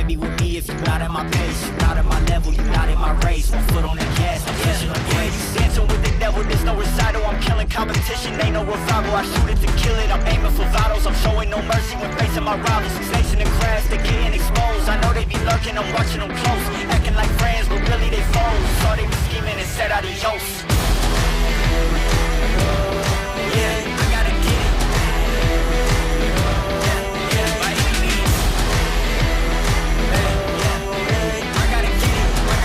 can't be with me if you're not at my pace. You're not at my level, you're not in my race. One foot on the gas, I'm pushing the brakes. Dancing with the devil, there's no recital. I'm killing competition, ain't no revival. I shoot it to kill it, I'm aiming for vitals. I'm showing no mercy when facing my rivals. Snakes in the grass, they're getting exposed. I know they be lurking, I'm watching them close. Acting like friends, but really they foes. Saw they be scheming and said adios. Yeah, I gotta get it. Yeah, by any means. I gotta get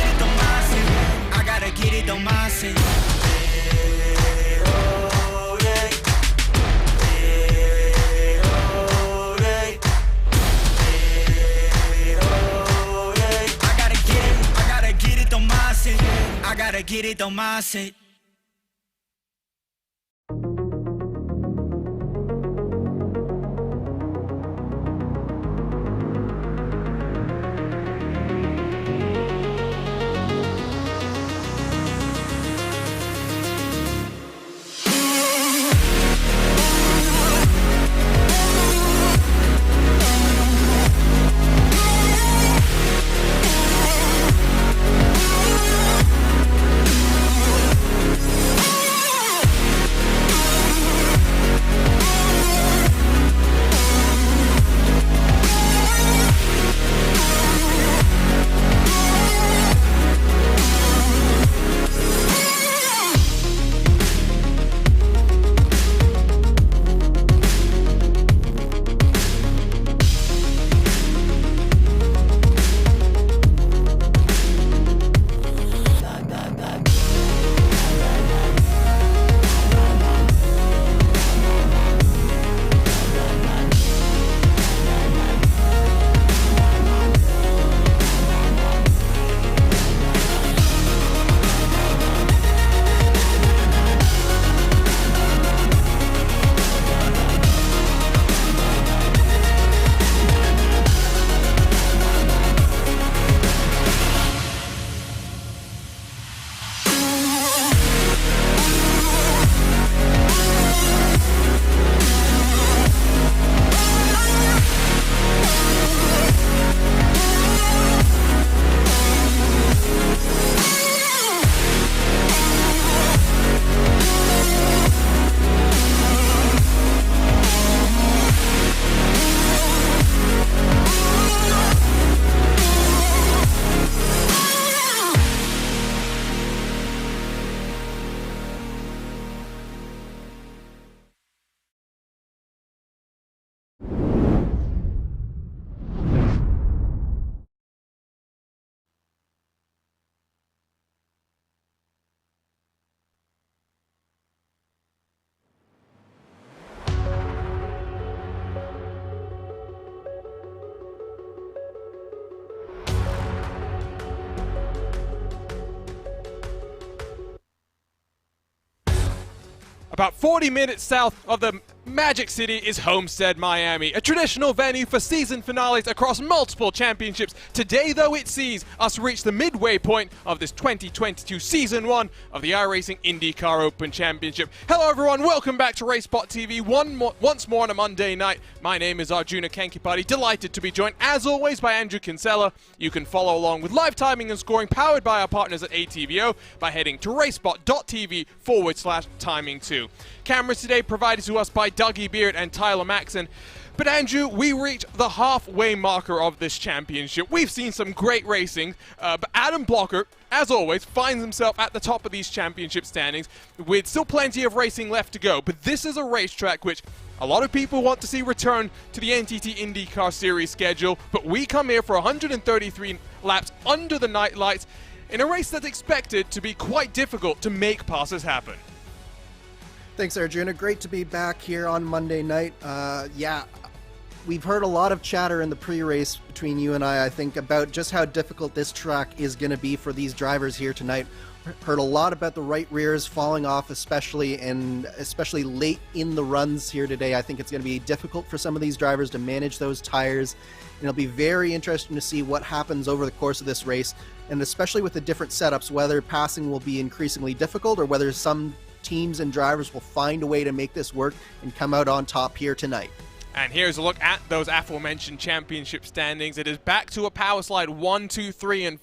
it, the mindset. I gotta get it, the mindset. I gotta get it, the mindset. About 40 minutes south of the Magic City is Homestead, Miami, a traditional venue for season finales across multiple championships. Today, though, it sees us reach the midway point of this 2022 Season 1 of the iRacing IndyCar Open Championship. Hello, everyone. Welcome back to RaceSpotTV once more on a Monday night. My name is Arjuna Kankipati. Delighted to be joined, as always, by Andrew Kinsella. You can follow along with live timing and scoring powered by our partners at ATVO by heading to RaceSpot.tv/timing2. Cameras today provided to us by Dougie Beard and Tyler Maxon. But Andrew, we reached the halfway marker of this championship. We've seen some great racing, but Adam Blocker, as always, finds himself at the top of these championship standings with still plenty of racing left to go. But this is a racetrack which a lot of people want to see return to the NTT IndyCar Series schedule, but we come here for 133 laps under the night lights in a race that's expected to be quite difficult to make passes happen. Thanks, Arjuna. Great to be back here on Monday night. Yeah, we've heard a lot of chatter in the pre-race between you and I think, about just how difficult this track is going to be for these drivers here tonight. Heard a lot about the right rears falling off, especially late in the runs here today. I think it's going to be difficult for some of these drivers to manage those tires. And it'll be very interesting to see what happens over the course of this race, and especially with the different setups, whether passing will be increasingly difficult or whether some teams and drivers will find a way to make this work and come out on top here tonight. And here's a look at those aforementioned championship standings. It is back to a power slide 1, 2, 3,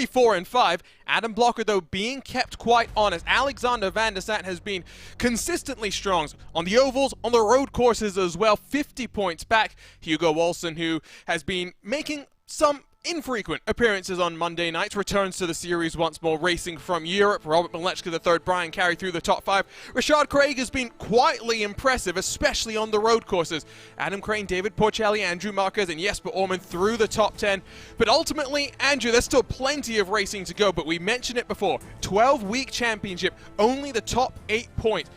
4, and 5. Adam Blocker, though, being kept quite honest. Alexander Van der Sant has been consistently strong on the ovals, on the road courses as well. 50 points back. Hugo Olsen, who has been making some infrequent appearances on Monday nights, returns to the series once more, racing from Europe. Robert Malechka III, Brian Carey through the top 5. Rashad Craig has been quietly impressive, especially on the road courses. Adam Crane, David Porcelli, Andrew Marquez, and Jesper Orman through the top 10. But ultimately, Andrew, there's still plenty of racing to go, but we mentioned it before. 12-week championship, only the top 8 points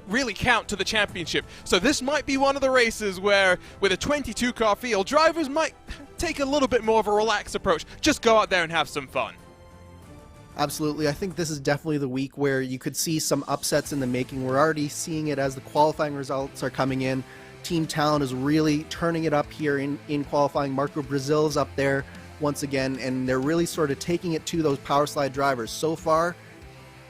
really count to the championship. So this might be one of the races where, with a 22-car field, drivers might take a little bit more of a relaxed approach. Just go out there and have some fun. Absolutely. I think this is definitely the week where you could see some upsets in the making. We're already seeing it as the qualifying results are coming in. Team talent is really turning it up here in qualifying. Marco Brazil's up there once again, and they're really sort of taking it to those power slide drivers. So far,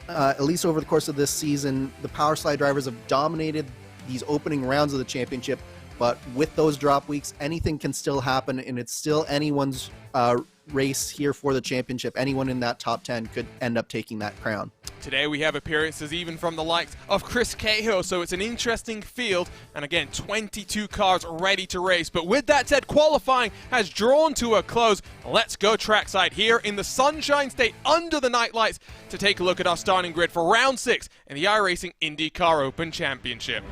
at least over the course of this season, the power slide drivers have dominated these opening rounds of the championship. But with those drop weeks, anything can still happen, and it's still anyone's race here for the championship. Anyone in that top 10 could end up taking that crown. Today we have appearances even from the likes of Chris Cahill, so it's an interesting field. And again, 22 cars ready to race. But with that said, qualifying has drawn to a close. Let's go trackside here in the Sunshine State under the night lights to take a look at our starting grid for round 6 in the iRacing IndyCar Open Championship.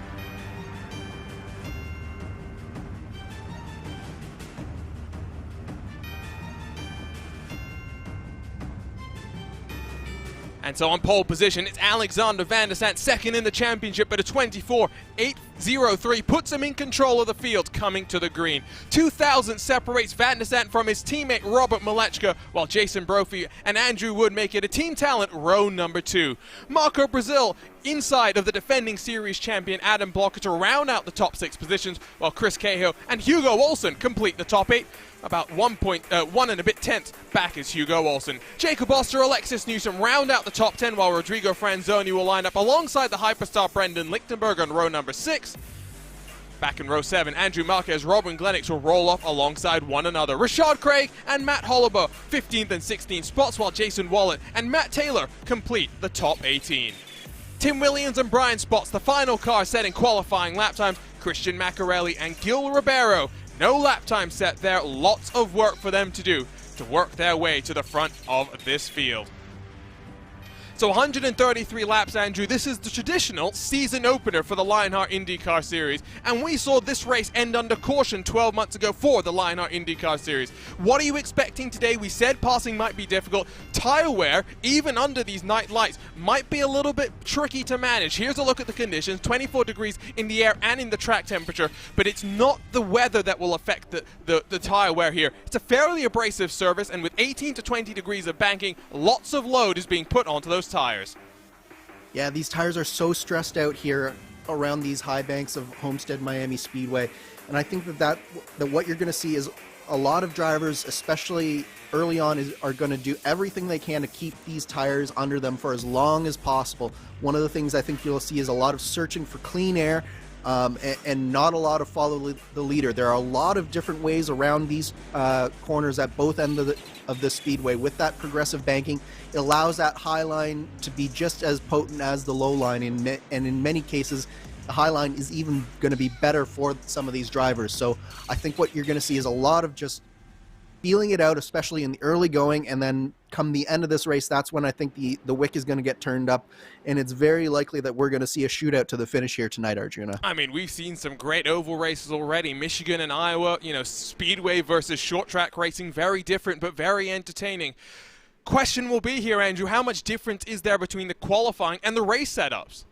And so on pole position, it's Alexander Van der Sant, second in the championship, but a 24.803 puts him in control of the field coming to the green. 2,000 separates Van der Sant from his teammate Robert Malechka, while Jason Brophy and Andrew Wood make it a team talent row number 2. Marco Brazil inside of the defending series champion Adam Blocker to round out the top 6 positions, while Chris Cahill and Hugo Olsen complete the top 8. About 1 and a bit tenths back is Hugo Olsen. Jacob Oster, Alexis Newsom round out the top 10, while Rodrigo Franzoni will line up alongside the hyperstar Brendan Lichtenberg on row number 6. Back in row 7, Andrew Marquez, Robin Glennox will roll off alongside one another. Rashad Craig and Matt Hollabo 15th and 16th spots, while Jason Wallet and Matt Taylor complete the top 18. Tim Williams and Brian spots the final car setting qualifying lap times. Christian Macarelli and Gil Ribeiro, no lap time set there. Lots of work for them to do to work their way to the front of this field. So 133 laps, Andrew. This is the traditional season opener for the Lionheart IndyCar Series, and we saw this race end under caution 12 months ago for the Lionheart IndyCar Series. What are you expecting today? We said passing might be difficult. Tire wear, even under these night lights, might be a little bit tricky to manage. Here's a look at the conditions. 24 degrees in the air and in the track temperature, but it's not the weather that will affect the tire wear here. It's a fairly abrasive surface, and with 18 to 20 degrees of banking, lots of load is being put onto those tires. Yeah, these tires are so stressed out here around these high banks of Homestead Miami Speedway, and I think that what you're going to see is a lot of drivers, especially early on, are going to do everything they can to keep these tires under them for as long as possible. One of the things I think you'll see is a lot of searching for clean air, and not a lot of follow the leader. There are a lot of different ways around these corners at both ends of the speedway. With that progressive banking, it allows that high line to be just as potent as the low line, and in many cases the high line is even going to be better for some of these drivers. So I think what you're going to see is a lot of just feeling it out, especially in the early going, and then come the end of this race, that's when I think the wick is going to get turned up, and it's very likely that we're going to see a shootout to the finish here tonight, Arjuna. I mean, we've seen some great oval races already. Michigan and Iowa, speedway versus short track racing, very different but very entertaining. Question will be here, Andrew, how much difference is there between the qualifying and the race setups?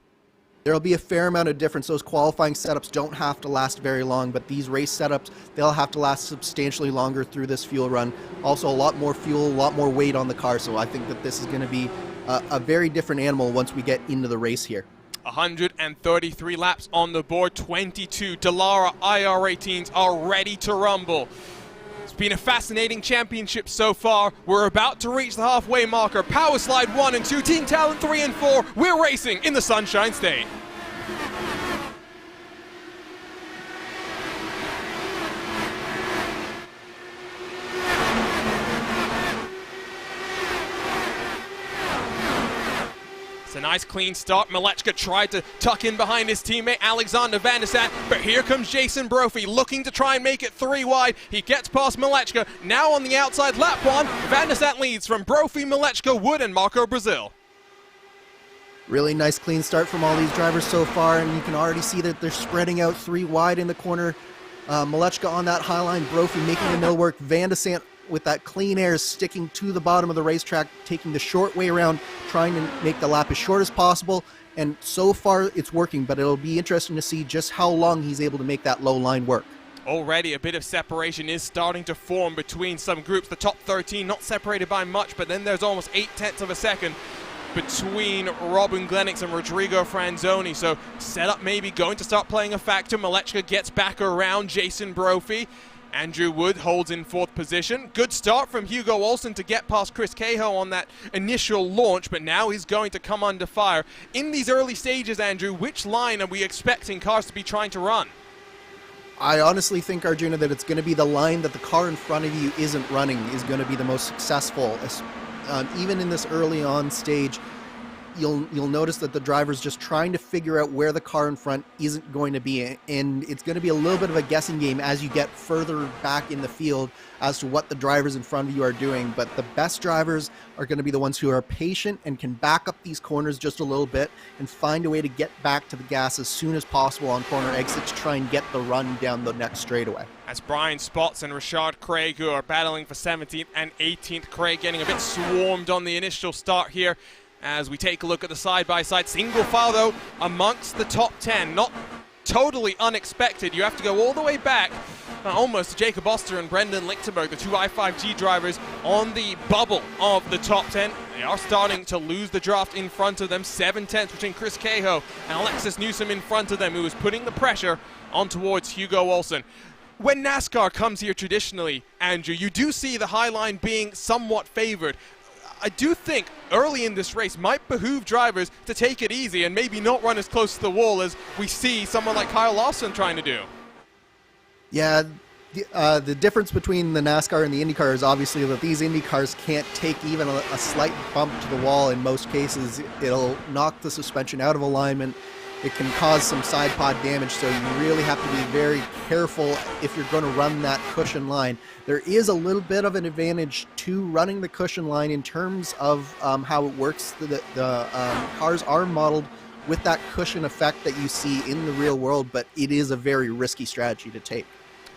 There'll be a fair amount of difference. Those qualifying setups don't have to last very long, but these race setups, they'll have to last substantially longer through this fuel run. Also, a lot more fuel, a lot more weight on the car, so I think that this is going to be a very different animal once we get into the race here. 133 laps on the board, 22 Dallara IR18s are ready to rumble. It's been a fascinating championship so far. We're about to reach the halfway marker. Power Slide 1 and 2, Team Talent 3 and 4. We're racing in the Sunshine State. It's a nice clean start. Malechka tried to tuck in behind his teammate Alexander Van der Sat, but here comes Jason Brophy looking to try and make it 3 wide. He gets past Malechka. Now on the outside, lap 1, Van der Sat leads from Brophy, Malechka, Wood, and Marco Brazil. Really nice clean start from all these drivers so far, and you can already see that they're spreading out 3 wide in the corner. Malechka on that high line, Brophy making the mill work, Van der Sat with that clean air sticking to the bottom of the racetrack, taking the short way around, trying to make the lap as short as possible, and so far it's working, but it'll be interesting to see just how long he's able to make that low line work. Already a bit of separation is starting to form between some groups. The top 13 not separated by much, but then there's almost 0.8 of a second between Robin Glenix and Rodrigo Franzoni. So setup maybe going to start playing a factor. Malechka gets back around Jason Brophy. Andrew Wood holds in 4th position. Good start from Hugo Olsen to get past Chris Cahill on that initial launch, but now he's going to come under fire. In these early stages, Andrew, which line are we expecting cars to be trying to run? I honestly think, Arjuna, that it's going to be the line that the car in front of you isn't running is going to be the most successful. Even in this early on stage, you'll notice that the driver's just trying to figure out where the car in front isn't going to be, and it's going to be a little bit of a guessing game as you get further back in the field as to what the drivers in front of you are doing. But the best drivers are going to be the ones who are patient and can back up these corners just a little bit and find a way to get back to the gas as soon as possible on corner exit to try and get the run down the next straightaway. As Brian Spots and Rashad Craig, who are battling for 17th and 18th, Craig getting a bit swarmed on the initial start here. As we take a look at the side-by-side single file, though, amongst the top 10. Not totally unexpected. You have to go all the way back, almost to Jacob Oster and Brendan Lichtenberg, the 2 i5G drivers on the bubble of the top 10. They are starting to lose the draft in front of them. 7/10 between Chris Cahill and Alexis Newsom in front of them, who is putting the pressure on towards Hugo Olsen. When NASCAR comes here traditionally, Andrew, you do see the high line being somewhat favored. I do think early in this race might behoove drivers to take it easy and maybe not run as close to the wall as we see someone like Kyle Larson trying to do. Yeah, the difference between the NASCAR and the IndyCar is obviously that these IndyCars can't take even a slight bump to the wall. In most cases, it'll knock the suspension out of alignment. It can cause some side pod damage, so you really have to be very careful if you're going to run that cushion line. There is a little bit of an advantage to running the cushion line in terms of how it works. The cars are modeled with that cushion effect that you see in the real world, but it is a very risky strategy to take.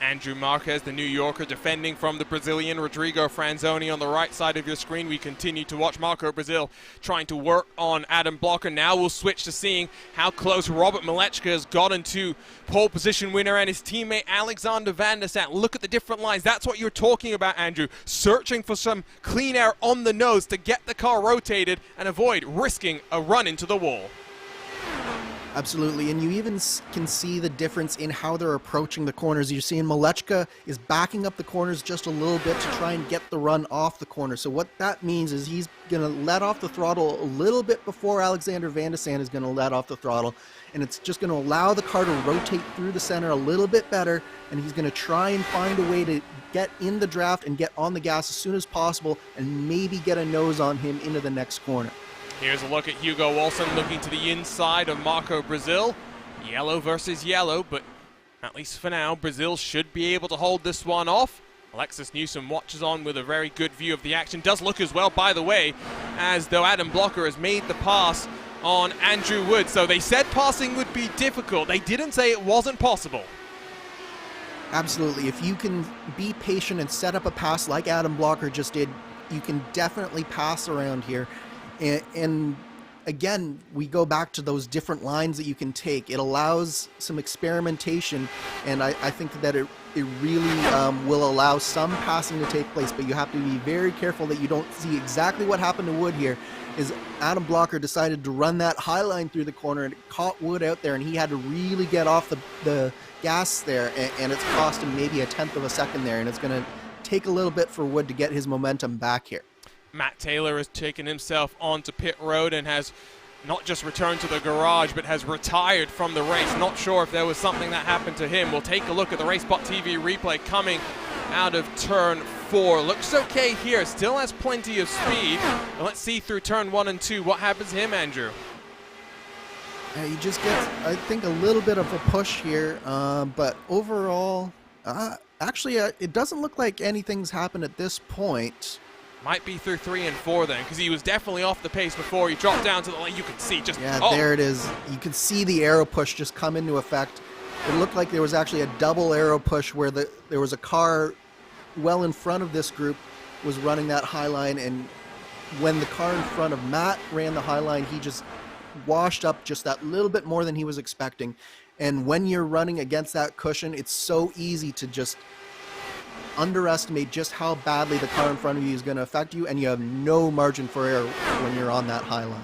Andrew Marquez, the New Yorker, defending from the Brazilian. Rodrigo Franzoni on the right side of your screen. We continue to watch Marco Brazil trying to work on Adam Blocker. Now we'll switch to seeing how close Robert Malechka has gotten to pole position winner and his teammate Alexander Van der Sat. Look at the different lines. That's what you're talking about, Andrew. Searching for some clean air on the nose to get the car rotated and avoid risking a run into the wall. Absolutely, and you even can see the difference in how they're approaching the corners. You're seeing Malechka is backing up the corners just a little bit to try and get the run off the corner. So what that means is he's going to let off the throttle a little bit before Alexander Van der Sat is going to let off the throttle, and it's just going to allow the car to rotate through the center a little bit better, and he's going to try and find a way to get in the draft and get on the gas as soon as possible and maybe get a nose on him into the next corner. Here's a look at Hugo Olsen looking to the inside of Marco Brazil. Yellow versus yellow, but at least for now, Brazil should be able to hold this one off. Alexis Newsom watches on with a very good view of the action. Does look as well, by the way, as though Adam Blocker has made the pass on Andrew Wood. So they said passing would be difficult. They didn't say it wasn't possible. Absolutely. If you can be patient and set up a pass like Adam Blocker just did, you can definitely pass around here. And again, we go back to those different lines that you can take. It allows some experimentation, and I think that it really will allow some passing to take place, but you have to be very careful that you don't see exactly what happened to Wood here. Is Adam Blocker decided to run that high line through the corner and it caught Wood out there, and he had to really get off the gas there, and it's cost him maybe 1/10 of a second there, and it's going to take a little bit for Wood to get his momentum back here. Matt Taylor has taken himself onto pit road and has not just returned to the garage, but has retired from the race. Not sure if there was something that happened to him. We'll take a look at the RaceSpotTV replay coming out of turn 4. Looks okay here, still has plenty of speed. Let's see through turn 1 and 2 what happens to him, Andrew. You just get, I think, a little bit of a push here, but overall, actually, it doesn't look like anything's happened at this point. Might be through 3 and 4 then, because he was definitely off the pace before he dropped down to the lane. You can see just... Yeah, there it is. You can see the arrow push just come into effect. It looked like there was actually a double arrow push where there was a car well in front of this group was running that high line, and when the car in front of Matt ran the high line, he just washed up just that little bit more than he was expecting. And when you're running against that cushion, it's so easy to just underestimate just how badly the car in front of you is going to affect you, and you have no margin for error when you're on that high line.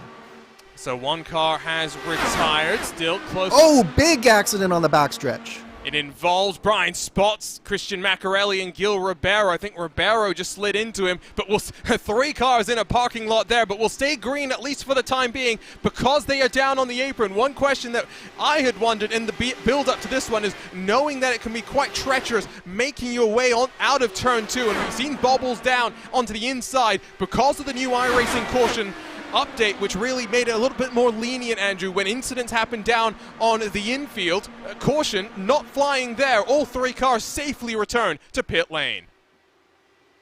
So one car has retired, still close. Oh, big accident on the backstretch. It involves Brian Spots, Christian Macarelli, and Gil Ribeiro. I think Ribeiro just slid into him, but 3 cars in a parking lot there, but we'll stay green at least for the time being because they are down on the apron. One question that I had wondered in the build-up to this one is knowing that it can be quite treacherous, making your way on out of turn 2, and we've seen bobbles down onto the inside because of the new iRacing caution update, which really made it a little bit more lenient, Andrew, when incidents happen down on the infield. Caution not flying there. All 3 cars safely return to pit lane.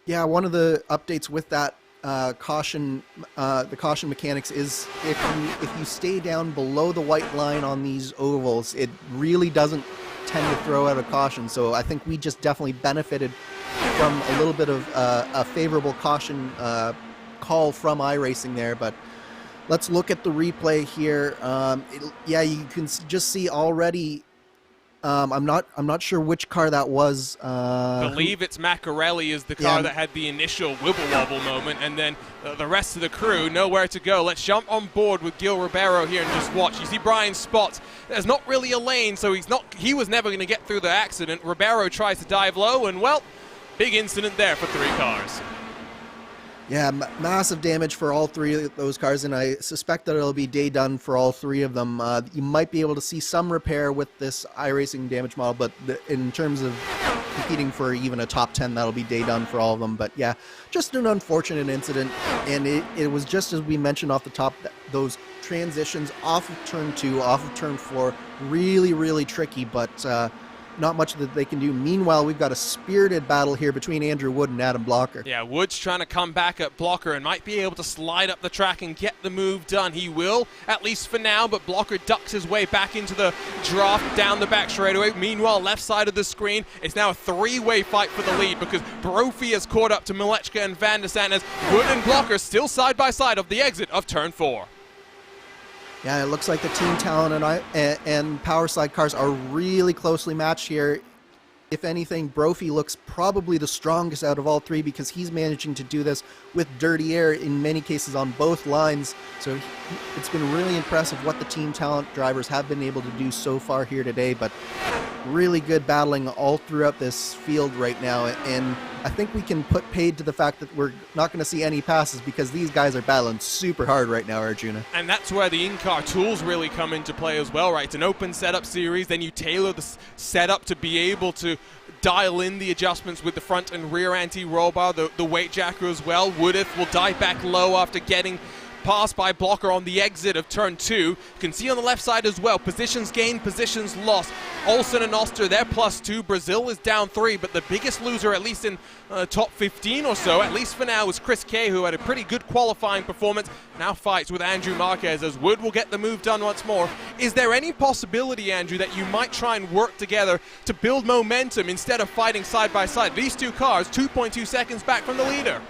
Yeah, one of the updates with that caution, the caution mechanics is if you stay down below the white line on these ovals, it really doesn't tend to throw out a caution. So I think we just definitely benefited from a little bit of a favorable caution call from iRacing there. But let's look at the replay here. Yeah, you can just see already. I'm not sure which car that was. I believe it's Macarelli is the car that had the initial wibble wobble moment, and then the rest of the crew nowhere to go. Let's jump on board with Gil Ribeiro here and just watch. You see Brian Spots. There's not really a lane, so he was never going to get through the accident. Ribeiro tries to dive low, and well, big incident there for 3 cars. Yeah, massive damage for all 3 of those cars, and I suspect that it'll be day done for all 3 of them. You might be able to see some repair with this iRacing damage model, but in terms of competing for even a top 10, that'll be day done for all of them. But yeah, just an unfortunate incident, and it was just as we mentioned off the top, those transitions off of turn 2, off of turn 4, really, really tricky, but not much that they can do. Meanwhile, we've got a spirited battle here between Andrew Wood and Adam Blocker. Yeah, Wood's trying to come back at Blocker and might be able to slide up the track and get the move done. He will, at least for now, but Blocker ducks his way back into the draft down the back straightaway. Meanwhile, left side of the screen, it's now a 3-way fight for the lead because Brophy has caught up to Milechka and Van der Sant as Wood and Blocker still side by side of the exit of turn 4. Yeah, it looks like the Team Talent and Power Slide cars are really closely matched here. If anything, Brophy looks probably the strongest out of all 3 because he's managing to do this with dirty air in many cases on both lines. So it's been really impressive what the Team Talent drivers have been able to do so far here today, but really good battling all throughout this field right now. And I think we can put paid to the fact that we're not going to see any passes because these guys are battling super hard right now, Arjuna. And that's where the in-car tools really come into play as well, right? It's an open setup series, then you tailor the setup to be able to dial in the adjustments with the front and rear anti-roll bar, the weight jacker as well. Woodith will dive back low after getting passed by Blocker on the exit of turn 2. You can see on the left side as well, positions gained, positions lost. Olsen and Oster, they're +2. Brazil is down 3, but the biggest loser, at least in top 15 or so, at least for now, is Chris Kay, who had a pretty good qualifying performance. Now fights with Andrew Marquez as Wood will get the move done once more. Is there any possibility, Andrew, that you might try and work together to build momentum instead of fighting side by side? These 2 cars, 2.2 seconds back from the leader.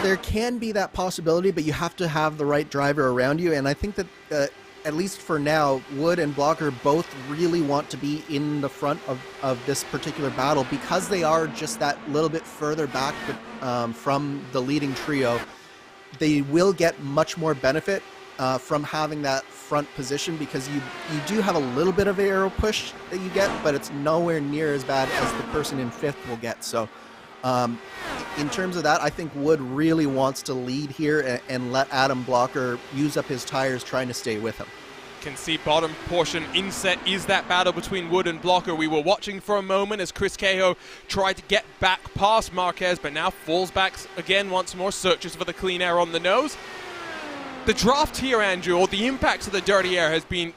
There can be that possibility, but you have to have the right driver around you, and I think that at least for now, Wood and Blocker both really want to be in the front of this particular battle because they are just that little bit further back from the leading trio. They will get much more benefit from having that front position because you do have a little bit of aero push that you get, but it's nowhere near as bad as the person in 5th will get. So in terms of that, I think Wood really wants to lead here and let Adam Blocker use up his tires trying to stay with him. Can see bottom portion inset is that battle between Wood and Blocker. We were watching for a moment as Chris Cahill tried to get back past Marquez, but now falls back again once more, searches for the clean air on the nose. The draft here, Andrew, or the impacts of the dirty air it's been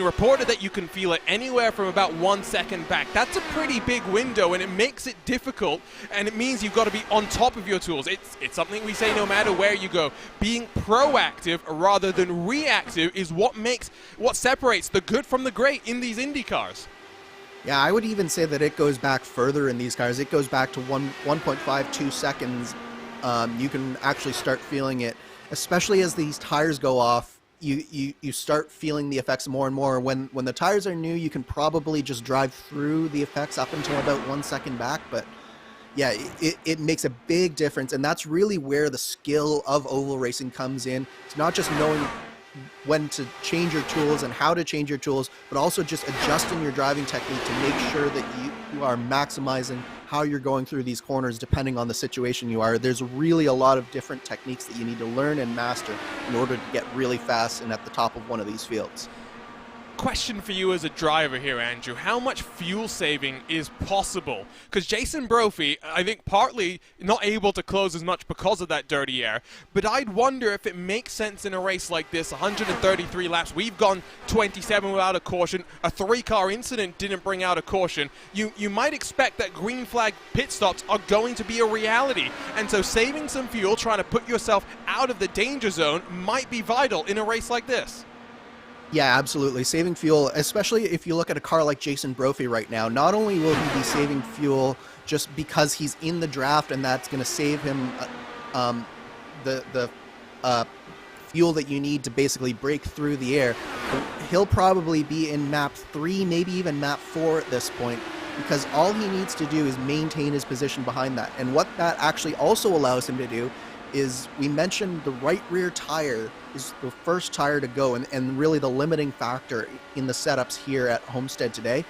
reported that you can feel it anywhere from about 1 second back. That's a pretty big window, and it makes it difficult, and it means you've got to be on top of your tools. It's something we say no matter where you go. Being proactive rather than reactive is what separates the good from the great in these Indy cars. Yeah, I would even say that it goes back further in these cars. It goes back to 1.52 seconds. You can actually start feeling it, especially as these tires go off. You start feeling the effects more and more. When the tires are new, you can probably just drive through the effects up until about 1 second back. But yeah, it makes a big difference, and that's really where the skill of oval racing comes in. It's not just knowing when to change your tools and how to change your tools, but also just adjusting your driving technique to make sure that you are maximizing how you're going through these corners depending on the situation you are. There's really a lot of different techniques that you need to learn and master in order to get really fast and at the top of one of these fields. Question for you as a driver here, Andrew. How much fuel saving is possible? Because Jason Brophy, I think partly not able to close as much because of that dirty air, but I'd wonder if it makes sense in a race like this, 133 laps. We've gone 27 without a caution. A 3-car incident didn't bring out a caution. You might expect that green flag pit stops are going to be a reality. And so saving some fuel, trying to put yourself out of the danger zone might be vital in a race like this. Yeah, absolutely. Saving fuel, especially if you look at a car like Jason Brophy right now, not only will he be saving fuel just because he's in the draft and that's going to save him the fuel that you need to basically break through the air, he'll probably be in map 3, maybe even map 4 at this point, because all he needs to do is maintain his position behind that. And what that actually also allows him to do is, we mentioned the right rear tire is the first tire to go, and really the limiting factor in the setups here at Homestead today.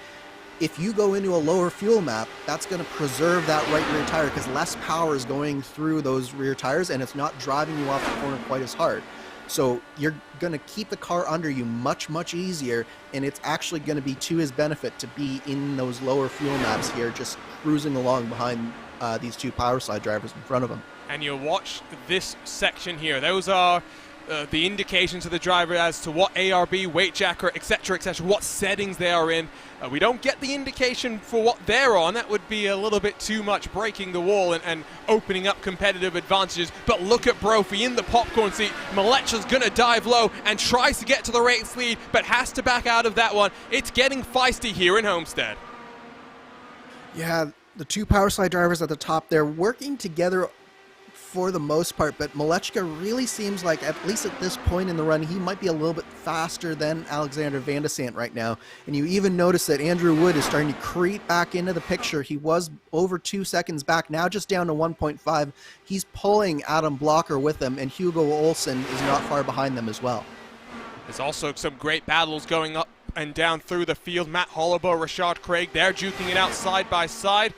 If you go into a lower fuel map, that's going to preserve that right rear tire because less power is going through those rear tires and it's not driving you off the corner quite as hard. So you're going to keep the car under you much easier, and it's actually going to be to his benefit to be in those lower fuel maps here, just cruising along behind these two power slide drivers in front of him. And you'll watch this section here. Those are the indications to the driver as to what ARB, weight jacker, etc., what settings they are in. We don't get the indication for what they're on. That would be a little bit too much breaking the wall and opening up competitive advantages. But look at Brophy in the popcorn seat. Malechka's going to dive low and tries to get to the race lead, but has to back out of that one. It's getting feisty here in Homestead. Yeah, the two power slide drivers at the top, they're working together for the most part, but Malechka really seems like, at least at this point in the run, he might be a little bit faster than Alexander Van de Sant right now. And you even notice that Andrew Wood is starting to creep back into the picture. He was over 2 seconds back, now just down to 1.5. He's pulling Adam Blocker with him, and Hugo Olsen is not far behind them as well. There's also some great battles going up and down through the field. Matt Hollabo, Rashad Craig, they're duking it out side by side.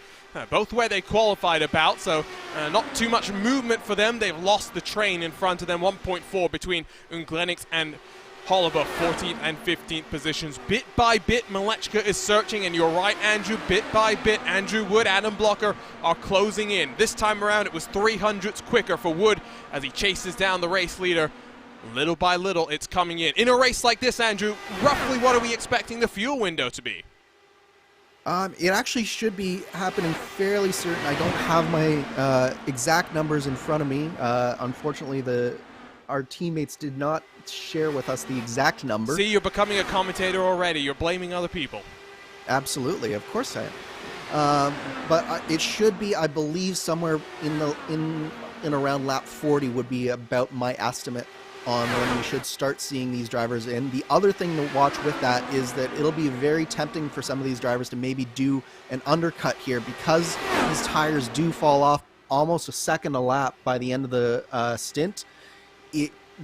Both where they qualified about, so not too much movement for them. They've lost the train in front of them. 1.4 between Unglenix and Hollabo, 14th and 15th positions. Bit by bit, Malechka is searching, and you're right, Andrew, bit by bit, Andrew Wood, Adam Blocker are closing in. This time around, it was 300ths quicker for Wood as he chases down the race leader. Little by little, it's coming in. In a race like this, Andrew, roughly what are we expecting the fuel window to be? It actually should be happening fairly certain. I don't have my exact numbers in front of me. Unfortunately, our teammates did not share with us the exact number. See, you're becoming a commentator already. You're blaming other people. Absolutely, of course I am. But it should be, I believe, somewhere in around lap 40 would be about my estimate on when we should start seeing these drivers in. The other thing to watch with that is that it'll be very tempting for some of these drivers to maybe do an undercut here, because these tires do fall off almost a second a lap by the end of the stint.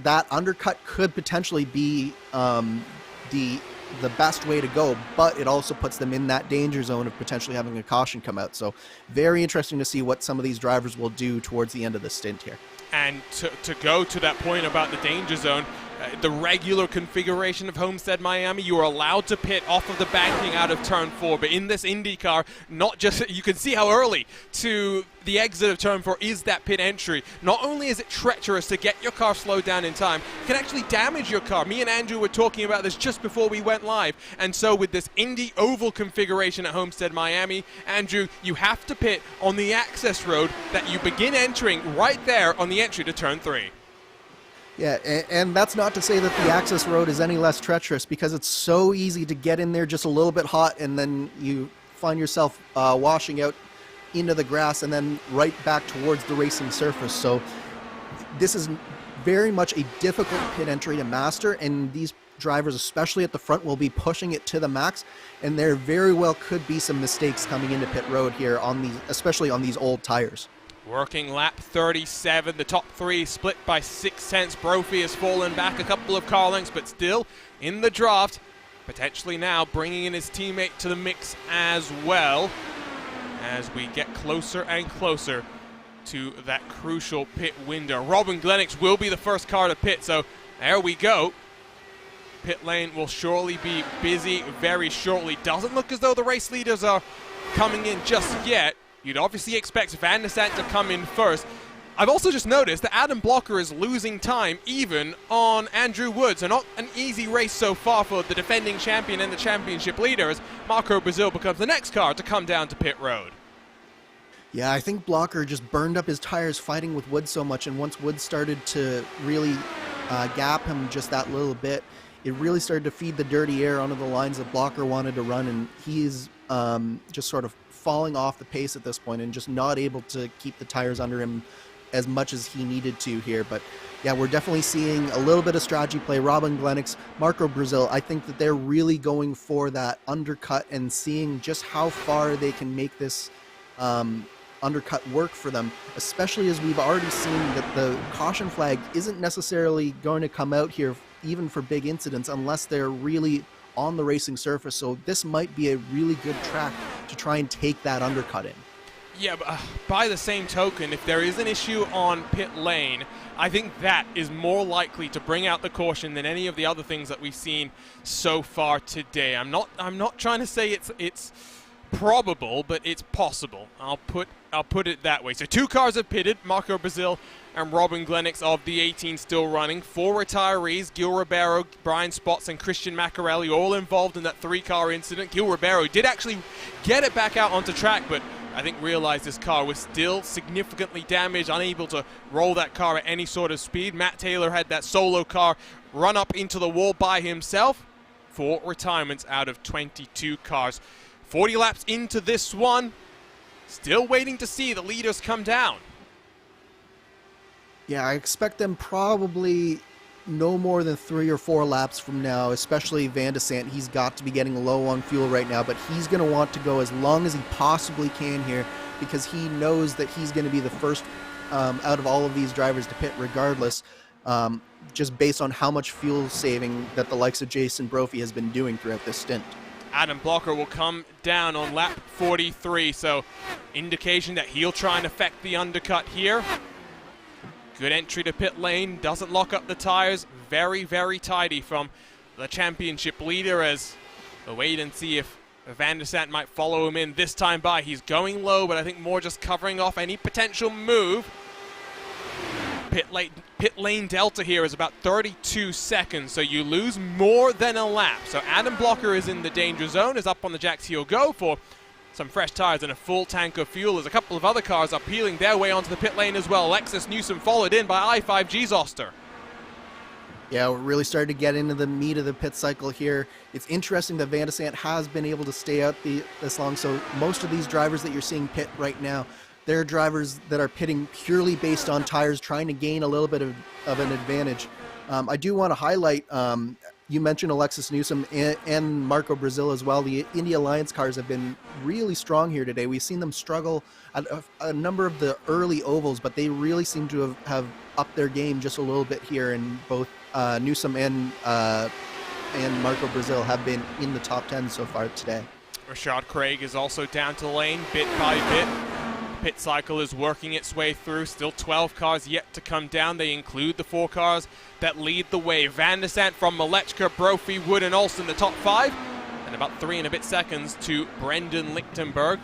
That undercut could potentially be the best way to go, but it also puts them in that danger zone of potentially having a caution come out. So very interesting to see what some of these drivers will do towards the end of the stint here. And to go to that point about the danger zone, the regular configuration of Homestead Miami, you are allowed to pit off of the banking out of turn 4, but in this IndyCar, not just, you can see how early to the exit of turn 4 is that pit entry. Not only is it treacherous to get your car slowed down in time, it can actually damage your car. Me and Andrew were talking about this just before we went live, and so with this Indy oval configuration at Homestead Miami, Andrew, you have to pit on the access road that you begin entering right there on the entry to turn 3. Yeah, and that's not to say that the access road is any less treacherous, because it's so easy to get in there just a little bit hot and then you find yourself washing out into the grass and then right back towards the racing surface. So this is very much a difficult pit entry to master, and these drivers, especially at the front, will be pushing it to the max, and there very well could be some mistakes coming into pit road here on these, especially on these old tires. Working lap 37, the top 3 split by 6/10. Brophy has fallen back a couple of car lengths, but still in the draft, potentially now bringing in his teammate to the mix as well, as we get closer and closer to that crucial pit window. Robin Glennox will be the first car to pit, so there we go. Pit lane will surely be busy very shortly. Doesn't look as though the race leaders are coming in just yet. You'd obviously expect Van der Sant to come in first. I've also just noticed that Adam Blocker is losing time even on Andrew Wood. So not an easy race so far for the defending champion and the championship leader, as Marco Brazil becomes the next car to come down to pit road. Yeah, I think Blocker just burned up his tires fighting with Wood so much, and once Wood started to really gap him just that little bit, it really started to feed the dirty air onto the lines that Blocker wanted to run, and he's just sort of falling off the pace at this point and just not able to keep the tires under him as much as he needed to here. But yeah, we're definitely seeing a little bit of strategy play. Robin Glennox, Marco Brazil, I think that they're really going for that undercut and seeing just how far they can make this undercut work for them, especially as we've already seen that the caution flag isn't necessarily going to come out here even for big incidents unless they're really on the racing surface. So this might be a really good track to try and take that undercut in. Yeah, but by the same token, if there is an issue on pit lane, I think that is more likely to bring out the caution than any of the other things that we've seen so far today. I'm not trying to say it's probable, but it's possible. I'll put it that way. So 2 cars have pitted, Marco Brazil and Robin Glennox of the 18 still running. 4 retirees, Gil Ribeiro, Brian Spots, and Christian Macarelli, all involved in that 3-car incident. Gil Ribeiro did actually get it back out onto track, but I think realized this car was still significantly damaged, unable to roll that car at any sort of speed. Matt Taylor had that solo car run up into the wall by himself. 4 retirements out of 22 cars. 40 laps into this one. Still waiting to see the leaders come down. Yeah, I expect them probably no more than 3 or 4 laps from now, especially Van der Sant. He's got to be getting low on fuel right now, but he's going to want to go as long as he possibly can here because he knows that he's going to be the first out of all of these drivers to pit regardless, just based on how much fuel saving that the likes of Jason Brophy has been doing throughout this stint. Adam Blocker will come down on lap 43, so indication that he'll try and affect the undercut here. Good entry to pit lane, doesn't lock up the tires. Very, very tidy from the championship leader, as we'll wait and see if Van der Sant might follow him in this time by. He's going low, but I think more just covering off any potential move. Pit lane delta here is about 32 seconds, so you lose more than a lap. So Adam Blocker is in the danger zone, is up on the jacks. He'll go for some fresh tires and a full tank of fuel. There's a couple of other cars are peeling their way onto the pit lane as well. Lexus Newsom followed in by i5G's Oster. Yeah, we're really starting to get into the meat of the pit cycle here. It's interesting that Van der Sant has been able to stay out this long. So most of these drivers that you're seeing pit right now, they're drivers that are pitting purely based on tires, trying to gain a little bit of an advantage. I do want to highlight, you mentioned Alexis Newsom and Marco Brazil as well. The Indy Alliance cars have been really strong here today. We've seen them struggle at a number of the early ovals, but they really seem to have upped their game just a little bit here, and both Newsom and Marco Brazil have been in the top 10 so far today. Rashad Craig is also down to the lane, bit by bit. Pit cycle is working its way through. Still 12 cars yet to come down. They include the 4 cars that lead the way. Van der Sant from Malechka, Brophy, Wood and Olsen the top 5. And about 3 and a bit seconds to Brendan Lichtenberg.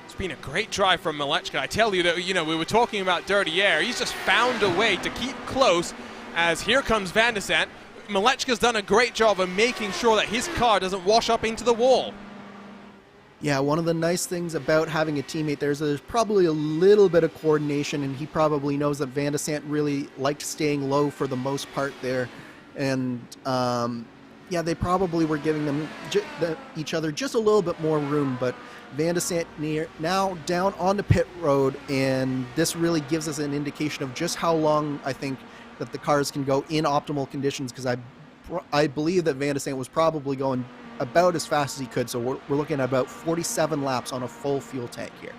It's been a great drive from Malechka. I tell you that, we were talking about dirty air. He's just found a way to keep close as here comes Van der Sant. Malechka's done a great job of making sure that his car doesn't wash up into the wall. Yeah, one of the nice things about having a teammate there is that there's probably a little bit of coordination, and he probably knows that Van der Sant really liked staying low for the most part there. And yeah, they probably were giving them each other just a little bit more room, but Van der Sant now down on the pit road, and this really gives us an indication of just how long I think that the cars can go in optimal conditions, because I believe that Van der Sant was probably going about as fast as he could, so we're looking at about 47 laps on a full fuel tank here.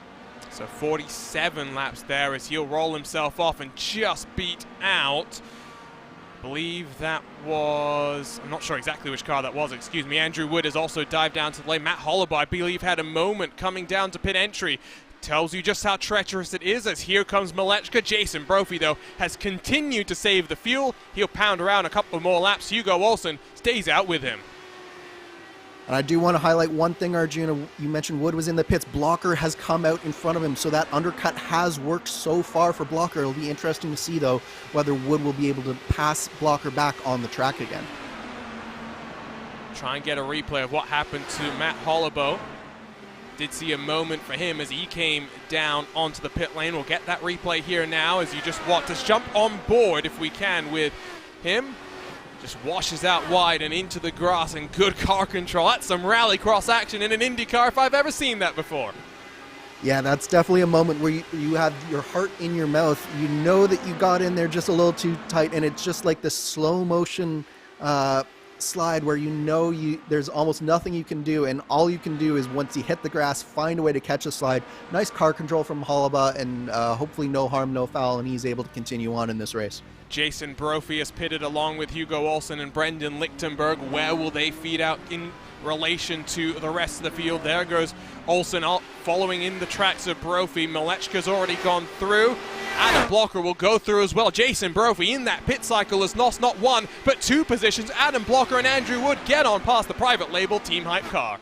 So 47 laps there as he'll roll himself off and just beat out, I believe that was, I'm not sure exactly which car that was, excuse me. Andrew Wood has also dived down to the lane. Matt Holloway, I believe, had a moment coming down to pit entry. Tells you just how treacherous it is as here comes Malechka. Jason Brophy, though, has continued to save the fuel. He'll pound around a couple more laps. Hugo Olsen stays out with him. And I do want to highlight one thing, Arjuna. You mentioned Wood was in the pits. Blocker has come out in front of him, so that undercut has worked so far for Blocker. It'll be interesting to see, though, whether Wood will be able to pass Blocker back on the track again. Try and get a replay of what happened to Matt Holloway. Did see a moment for him as he came down onto the pit lane. We'll get that replay here now as you just watch us jump on board, if we can, with him. Just washes out wide and into the grass, and good car control. That's some rallycross action in an IndyCar if I've ever seen that before. Yeah, that's definitely a moment where you have your heart in your mouth. You know that you got in there just a little too tight, and it's just like this slow motion slide where there's almost nothing you can do, and all you can do is once you hit the grass, find a way to catch the slide. Nice car control from Holloway, and hopefully no harm, no foul, and he's able to continue on in this race. Jason Brophy is pitted along with Hugo Olsen and Brendan Lichtenberg. Where will they feed out in relation to the rest of the field? There goes Olsen following in the tracks of Brophy. Malechka's already gone through. Adam Blocker will go through as well. Jason Brophy in that pit cycle has lost not 1 but 2 positions. Adam Blocker and Andrew Wood get on past the private label Team Hype car.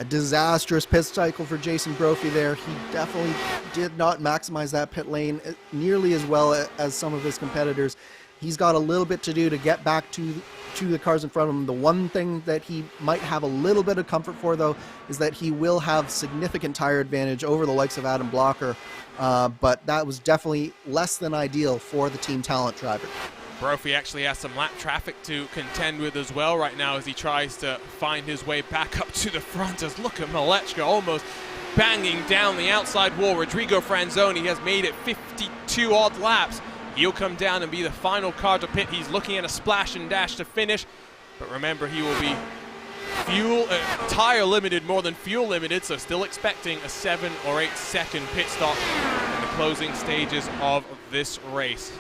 A disastrous pit cycle for Jason Brophy there. He definitely did not maximize that pit lane nearly as well as some of his competitors. He's got a little bit to do to get back to the cars in front of him. The one thing that he might have a little bit of comfort for, though, is that he will have significant tire advantage over the likes of Adam Blocker, but that was definitely less than ideal for the Team Talent driver. Brophy actually has some lap traffic to contend with as well right now as he tries to find his way back up to the front. As look at Malechka almost banging down the outside wall. Rodrigo Franzoni has made it 52 odd laps. He'll come down and be the final car to pit. He's looking at a splash and dash to finish, but remember, he will be tire limited more than fuel limited, so still expecting a 7 or 8 second pit stop in the closing stages of this race.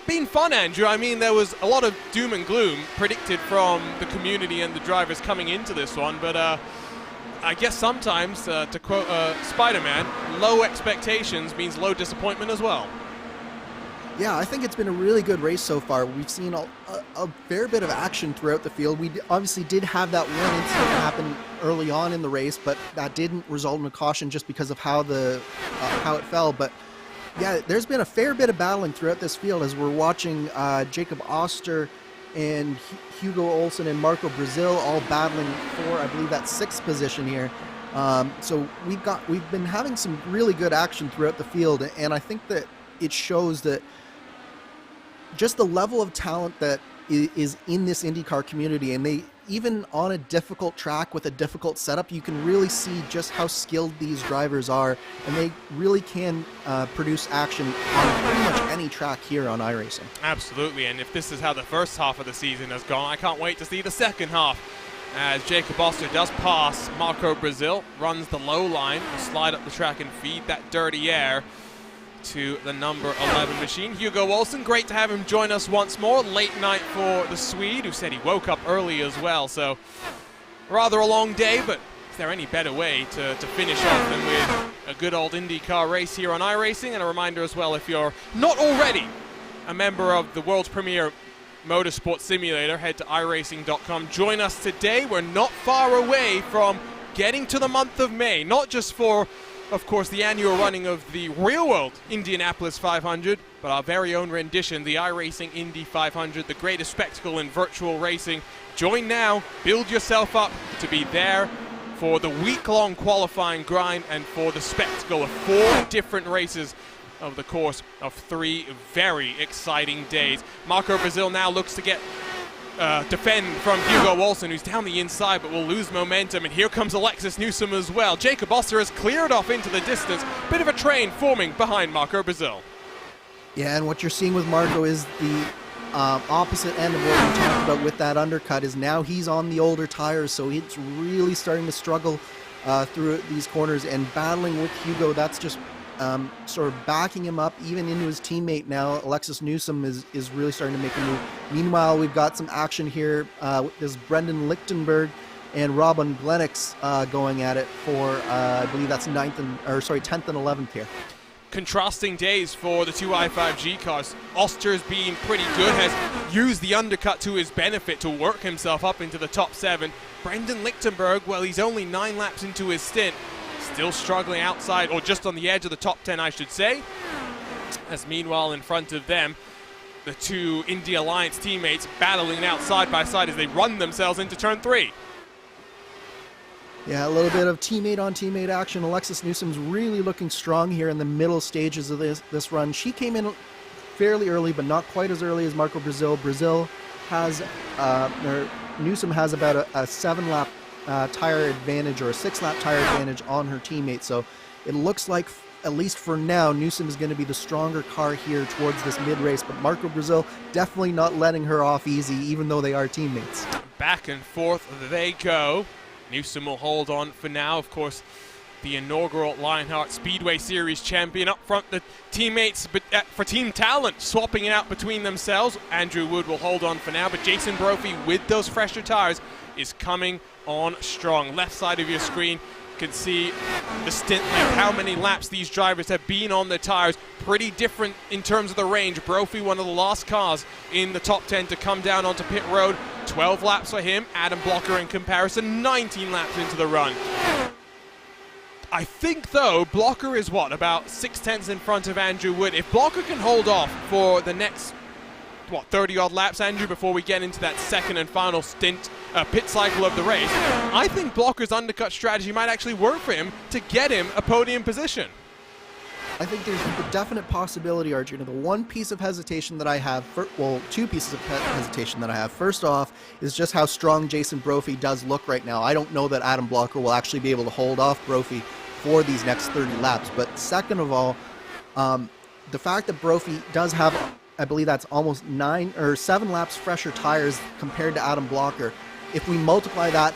Been fun, Andrew. I mean, there was a lot of doom and gloom predicted from the community and the drivers coming into this one, but I guess sometimes, to quote Spider-Man, low expectations means low disappointment as well. Yeah, I think it's been a really good race so far. We've seen a fair bit of action throughout the field. We obviously did have that one incident happen early on in the race, but that didn't result in a caution just because of how it fell. But yeah, there's been a fair bit of battling throughout this field as we're watching Jacob Oster and Hugo Olsen and Marco Brazil all battling for, I believe, that 6th position here. So we've been having some really good action throughout the field, and I think that it shows that just the level of talent that is in this IndyCar community, and they even on a difficult track with a difficult setup, you can really see just how skilled these drivers are, and they really can produce action on pretty much any track here on iRacing. Absolutely, and if this is how the first half of the season has gone, I can't wait to see the second half. As Jacob Oster does pass Marco Brazil, runs the low line, slide up the track and feed that dirty air to the number 11 machine. Hugo Olsen, great to have him join us once more. Late night for the Swede, who said he woke up early as well. So rather a long day, but there any better way to finish off than with a good old IndyCar race here on iRacing? And a reminder as well, if you're not already a member of the world's premier motorsport simulator, head to iRacing.com. Join us today. We're not far away from getting to the month of May, not just for, of course, the annual running of the real-world Indianapolis 500, but our very own rendition, the iRacing Indy 500, the greatest spectacle in virtual racing. Join now, build yourself up to be there for the week-long qualifying grind and for the spectacle of 4 different races of the course of 3 very exciting days. Marco Brazil now looks to get defend from Hugo Olsen, who's down the inside but will lose momentum, and here comes Alexis Newsom as well. Jacob Oster has cleared off into the distance. Bit of a train forming behind Marco Brazil. Yeah, and what you're seeing with Marco is the opposite end of what we talked about with that undercut. Is now he's on the older tires, so it's really starting to struggle through these corners, and battling with Hugo, that's just sort of backing him up even into his teammate now. Alexis Newsom is really starting to make a move. Meanwhile, we've got some action here. There's Brendan Lichtenberg and Robin Glennox going at it for, I believe that's 10th and 11th here. Contrasting days for the 2 i5G cars. Oster's been pretty good, has used the undercut to his benefit to work himself up into the top 7. Brendan Lichtenberg, well, he's only 9 laps into his stint, still struggling outside, or just on the edge of the top 10, I should say. As meanwhile, in front of them, the 2 Indy Alliance teammates battling out side by side as they run themselves into turn 3. Yeah, a little bit of teammate-on-teammate action. Alexis Newsom's really looking strong here in the middle stages of this run. She came in fairly early, but not quite as early as Marco Brazil. Newsom has about a 7-lap tire advantage, or a 6-lap tire advantage on her teammate. So it looks like, at least for now, Newsom is going to be the stronger car here towards this mid-race. But Marco Brazil definitely not letting her off easy, even though they are teammates. Back and forth they go. Newsom will hold on for now. Of course, the inaugural Lionheart Speedway Series champion. Up front, the teammates for Team Talent swapping it out between themselves. Andrew Wood will hold on for now, but Jason Brophy, with those fresher tires, is coming on strong. Left side of your screen, you can see the stint length, how many laps these drivers have been on the tires. Pretty different in terms of the range. Brophy, one of the last cars in the top 10 to come down onto pit road. 12 laps for him. Adam Blocker, in comparison, 19 laps into the run. I think, though, Blocker is about 6/10 in front of Andrew Wood. If Blocker can hold off for the next 30-odd laps, Andrew, before we get into that second and final stint pit cycle of the race, I think Blocker's undercut strategy might actually work for him to get him a podium position. I think there's a definite possibility, Arjuna. The one piece of hesitation that I have, 2 pieces of hesitation that I have. First off is just how strong Jason Brophy does look right now. I don't know that Adam Blocker will actually be able to hold off Brophy for these next 30 laps. But second of all, the fact that Brophy does have, I believe that's almost 9 or 7 laps fresher tires compared to Adam Blocker. If we multiply that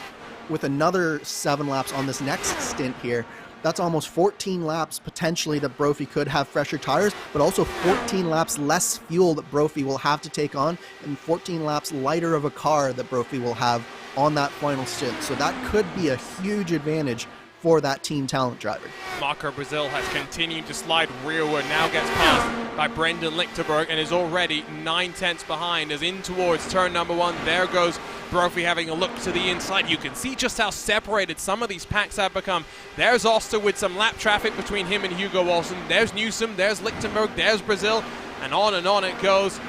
with another 7 laps on this next stint here, that's almost 14 laps potentially that Brophy could have fresher tires, but also 14 laps less fuel that Brophy will have to take on, and 14 laps lighter of a car that Brophy will have on that final stint. So that could be a huge advantage for that Team Talent driver. Marco Brazil has continued to slide rearward, now gets passed by Brendan Lichtenberg and is already 9/10 behind as in towards turn number 1. There goes Brophy having a look to the inside. You can see just how separated some of these packs have become. There's Oster with some lap traffic between him and Hugo Olsen. There's Newsom, there's Lichtenberg, there's Brazil, and on it goes.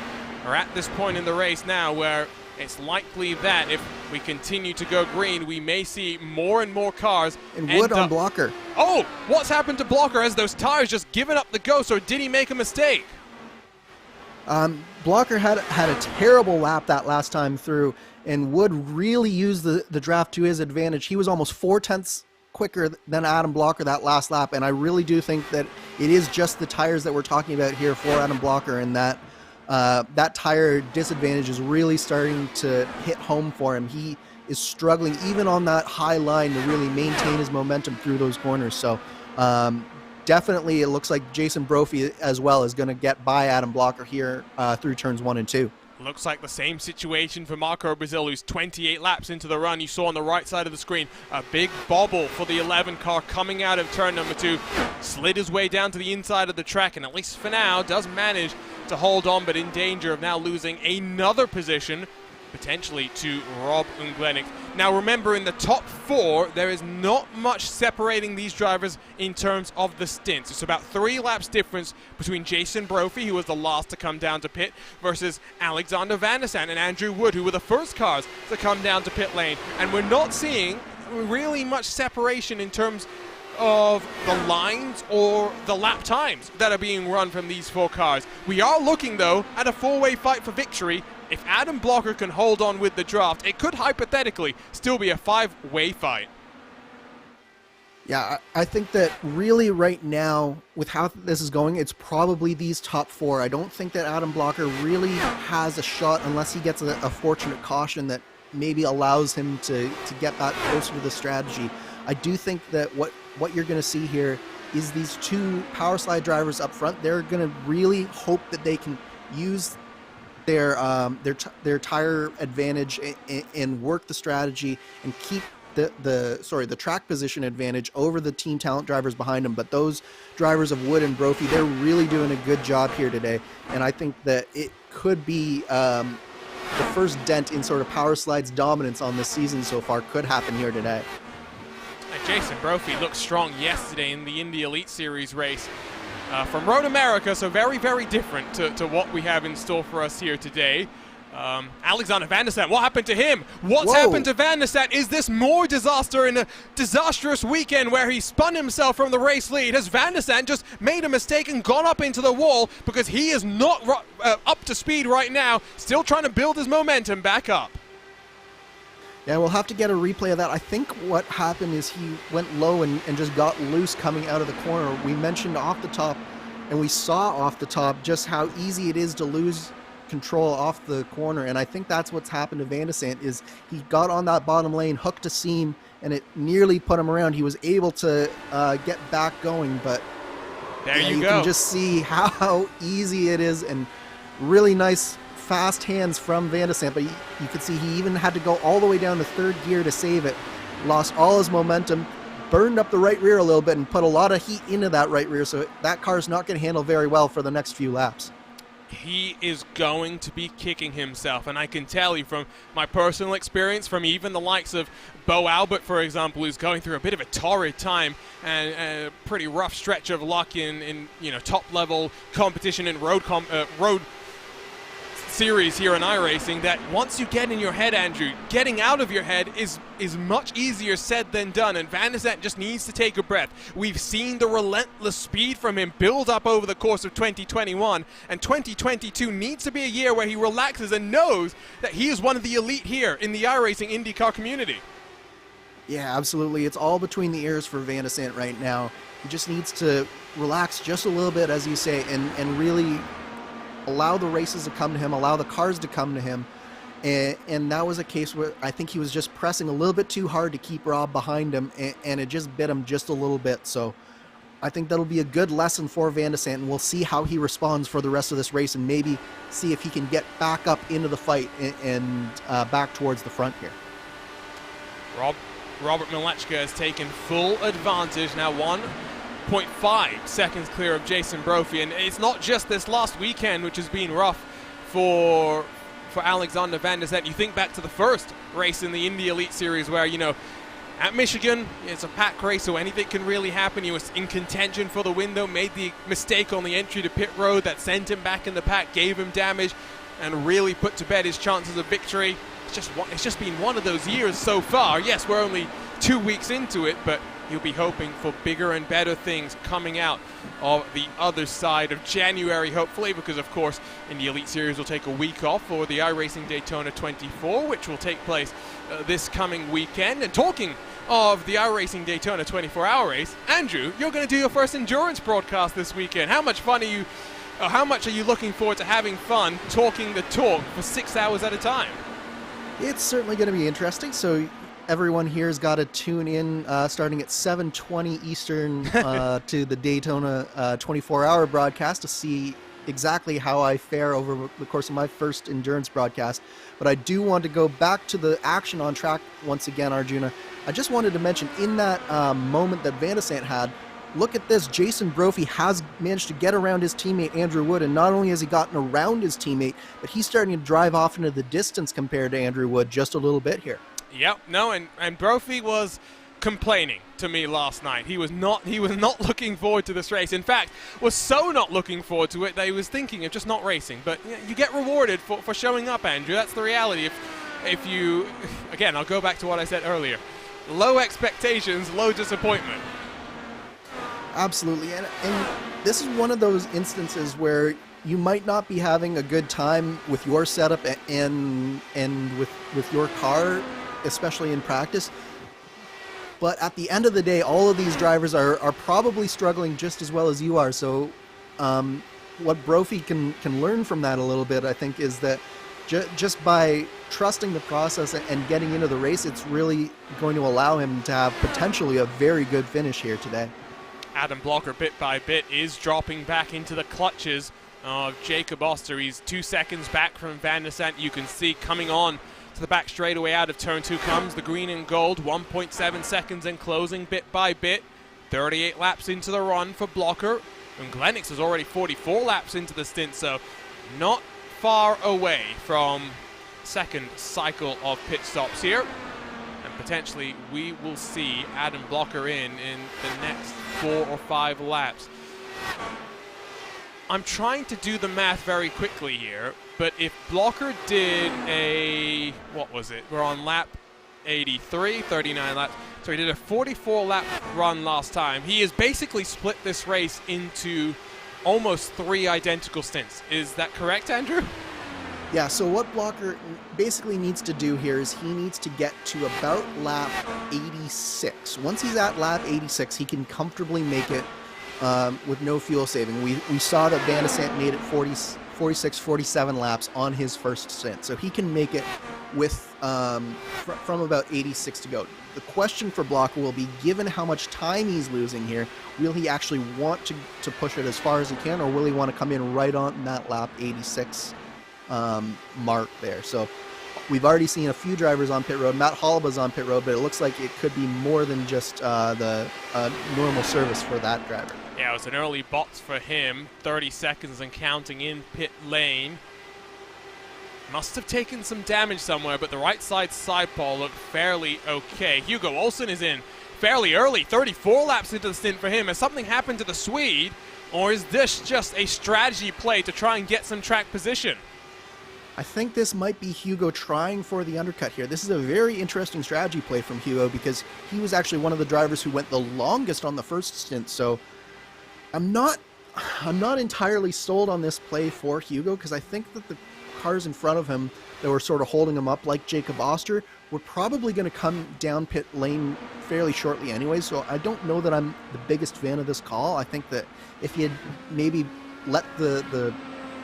We're at this point in the race now where it's likely that if we continue to go green, we may see more and more cars. And Wood on Blocker. Oh, what's happened to Blocker? Has those tires just given up the ghost, or did he make a mistake? Blocker had a terrible lap that last time through, and Wood really used the draft to his advantage. He was almost 4/10 quicker than Adam Blocker that last lap, and I really do think that it is just the tires that we're talking about here for Adam Blocker, and that that tire disadvantage is really starting to hit home for him. He is struggling even on that high line to really maintain his momentum through those corners. So definitely it looks like Jason Brophy as well is going to get by Adam Blocker here through turns 1 and 2. Looks like the same situation for Marco Brazil, who's 28 laps into the run. You saw on the right side of the screen a big bobble for the 11 car coming out of turn number 2. Slid his way down to the inside of the track, and at least for now does manage to hold on, but in danger of now losing another position, potentially to Rob Unglenik. Now remember, in the top 4, there is not much separating these drivers in terms of the stints. It's about 3 laps difference between Jason Brophy, who was the last to come down to pit, versus Alexander Van der Sande and Andrew Wood, who were the first cars to come down to pit lane. And we're not seeing really much separation in terms of the lines or the lap times that are being run from these 4 cars. We are looking, though, at a 4-way fight for victory. If Adam Blocker can hold on with the draft, it could hypothetically still be a 5-way fight. Yeah, I think that really right now, with how this is going, it's probably these top 4. I don't think that Adam Blocker really has a shot unless he gets a fortunate caution that maybe allows him to get back closer to the strategy. I do think that what you're going to see here is these 2 power slide drivers up front. They're going to really hope that they can use their tire advantage and work the strategy and keep the track position advantage over the team talent drivers behind them. But those drivers of Wood and Brophy, they're really doing a good job here today, and I think that it could be the first dent in sort of power slides dominance on this season so far could happen here today. And Jason Brophy looked strong yesterday in the Indy Elite Series race from Road America, so very, very different to what we have in store for us here today. Alexander Van der Sande, what happened to him? What's happened to Van der Sande? Is this more disaster in a disastrous weekend where he spun himself from the race lead? Has Van der Sande just made a mistake and gone up into the wall because he is not up to speed right now, still trying to build his momentum back up? Yeah, we'll have to get a replay of that. I think what happened is he went low and just got loose coming out of the corner. We mentioned off the top, and we saw off the top just how easy it is to lose control off the corner, and I think that's what's happened to Van der Sande is he got on that bottom lane, hooked a seam, and it nearly put him around. He was able to get back going, but there you go. You can just see how easy it is, and really nice fast hands from Van der Sande, but you could see he even had to go all the way down to 3rd gear to save it. Lost all his momentum, burned up the right rear a little bit, and put a lot of heat into that right rear, so that car's not going to handle very well for the next few laps. He is going to be kicking himself, and I can tell you from my personal experience, from even the likes of Bo Albert, for example, who's going through a bit of a torrid time and a pretty rough stretch of luck in top-level competition in road series here in iRacing, that once you get in your head, Andrew, getting out of your head is much easier said than done, and Van der Sande just needs to take a breath. We've seen the relentless speed from him build up over the course of 2021, and 2022 needs to be a year where he relaxes and knows that he is one of the elite here in the iRacing IndyCar community. Yeah, absolutely. It's all between the ears for Van der Sande right now. He just needs to relax just a little bit, as you say, and really allow the races to come to him, allow the cars to come to him. And that was a case where I think he was just pressing a little bit too hard to keep Rob behind him, and it just bit him just a little bit. So I think that'll be a good lesson for Van der Sande, and we'll see how he responds for the rest of this race and maybe see if he can get back up into the fight and back towards the front here. Robert Milechka has taken full advantage, now 1.5 seconds clear of Jason Brophy, and it's not just this last weekend which has been rough for Alexander Van der Sande. You think back to the first race in the Indy Elite Series where, at Michigan, it's a pack race, so anything can really happen. He was in contention for the win, though, made the mistake on the entry to pit road that sent him back in the pack, gave him damage, and really put to bed his chances of victory. It's just been one of those years so far. Yes, we're only 2 weeks into it, but he'll be hoping for bigger and better things coming out of the other side of January, hopefully, because, of course, in the Elite Series will take a week off for the iRacing Daytona 24, which will take place this coming weekend. And talking of the iRacing Daytona 24-hour race, Andrew, you're going to do your first endurance broadcast this weekend. How much are you looking forward to having fun talking the talk for 6 hours at a time? It's certainly going to be interesting, so everyone here has got to tune in starting at 7:20 Eastern to the Daytona 24-hour broadcast to see exactly how I fare over the course of my first endurance broadcast, but I do want to go back to the action on track once again, Arjuna. I just wanted to mention in that moment that Van de Sant had, look at this, Jason Brophy has managed to get around his teammate Andrew Wood, and not only has he gotten around his teammate, but he's starting to drive off into the distance compared to Andrew Wood just a little bit here. Yep, no, and Brophy was complaining to me last night. He was not looking forward to this race. In fact, was so not looking forward to it that he was thinking of just not racing. But you get rewarded for showing up, Andrew. That's the reality. If you, again, I'll go back to what I said earlier. Low expectations, low disappointment. Absolutely, and this is one of those instances where you might not be having a good time with your setup and with your car, especially in practice. But at the end of the day, all of these drivers are probably struggling just as well as you are. So what Brophy can learn from that a little bit, I think, is that just by trusting the process and getting into the race, it's really going to allow him to have potentially a very good finish here today. Adam Blocker, bit by bit, is dropping back into the clutches of Jacob Oster. He's 2 seconds back from Van de Sant. You can see coming on to the back straightaway out of turn 2 comes the green and gold. 1.7 seconds in closing bit by bit. 38 laps into the run for Blocker. And Glenix is already 44 laps into the stint, so not far away from second cycle of pit stops here. And potentially we will see Adam Blocker in the next 4 or 5 laps. I'm trying to do the math very quickly here, but if Blocker did a, what was it? We're on lap 83, 39 laps. So he did a 44 lap run last time. He has basically split this race into almost 3 identical stints. Is that correct, Andrew? Yeah, so what Blocker basically needs to do here is he needs to get to about lap 86. Once he's at lap 86, he can comfortably make it with no fuel saving. We saw that Van de Sant made it 46, 47 laps on his first stint, so he can make it with from about 86 to go. The question for Blocker will be, given how much time he's losing here, will he actually want to push it as far as he can, or will he want to come in right on that lap 86 mark there? So we've already seen a few drivers on pit road. Matt Hollaba's on pit road, but it looks like it could be more than just the normal service for that driver. Yeah, it was an early box for him. 30 seconds and counting in pit lane. Must have taken some damage somewhere, but the right side sidepole looked fairly okay. Hugo Olsen is in fairly early, 34 laps into the stint for him. Has something happened to the Swede, or is this just a strategy play to try and get some track position? I think this might be Hugo trying for the undercut here. This is a very interesting strategy play from Hugo because he was actually one of the drivers who went the longest on the first stint. So I'm not entirely sold on this play for Hugo, because I think that the cars in front of him that were sort of holding him up, like Jacob Oster, were probably going to come down pit lane fairly shortly anyway. So I don't know that I'm the biggest fan of this call. I think that if he had maybe let the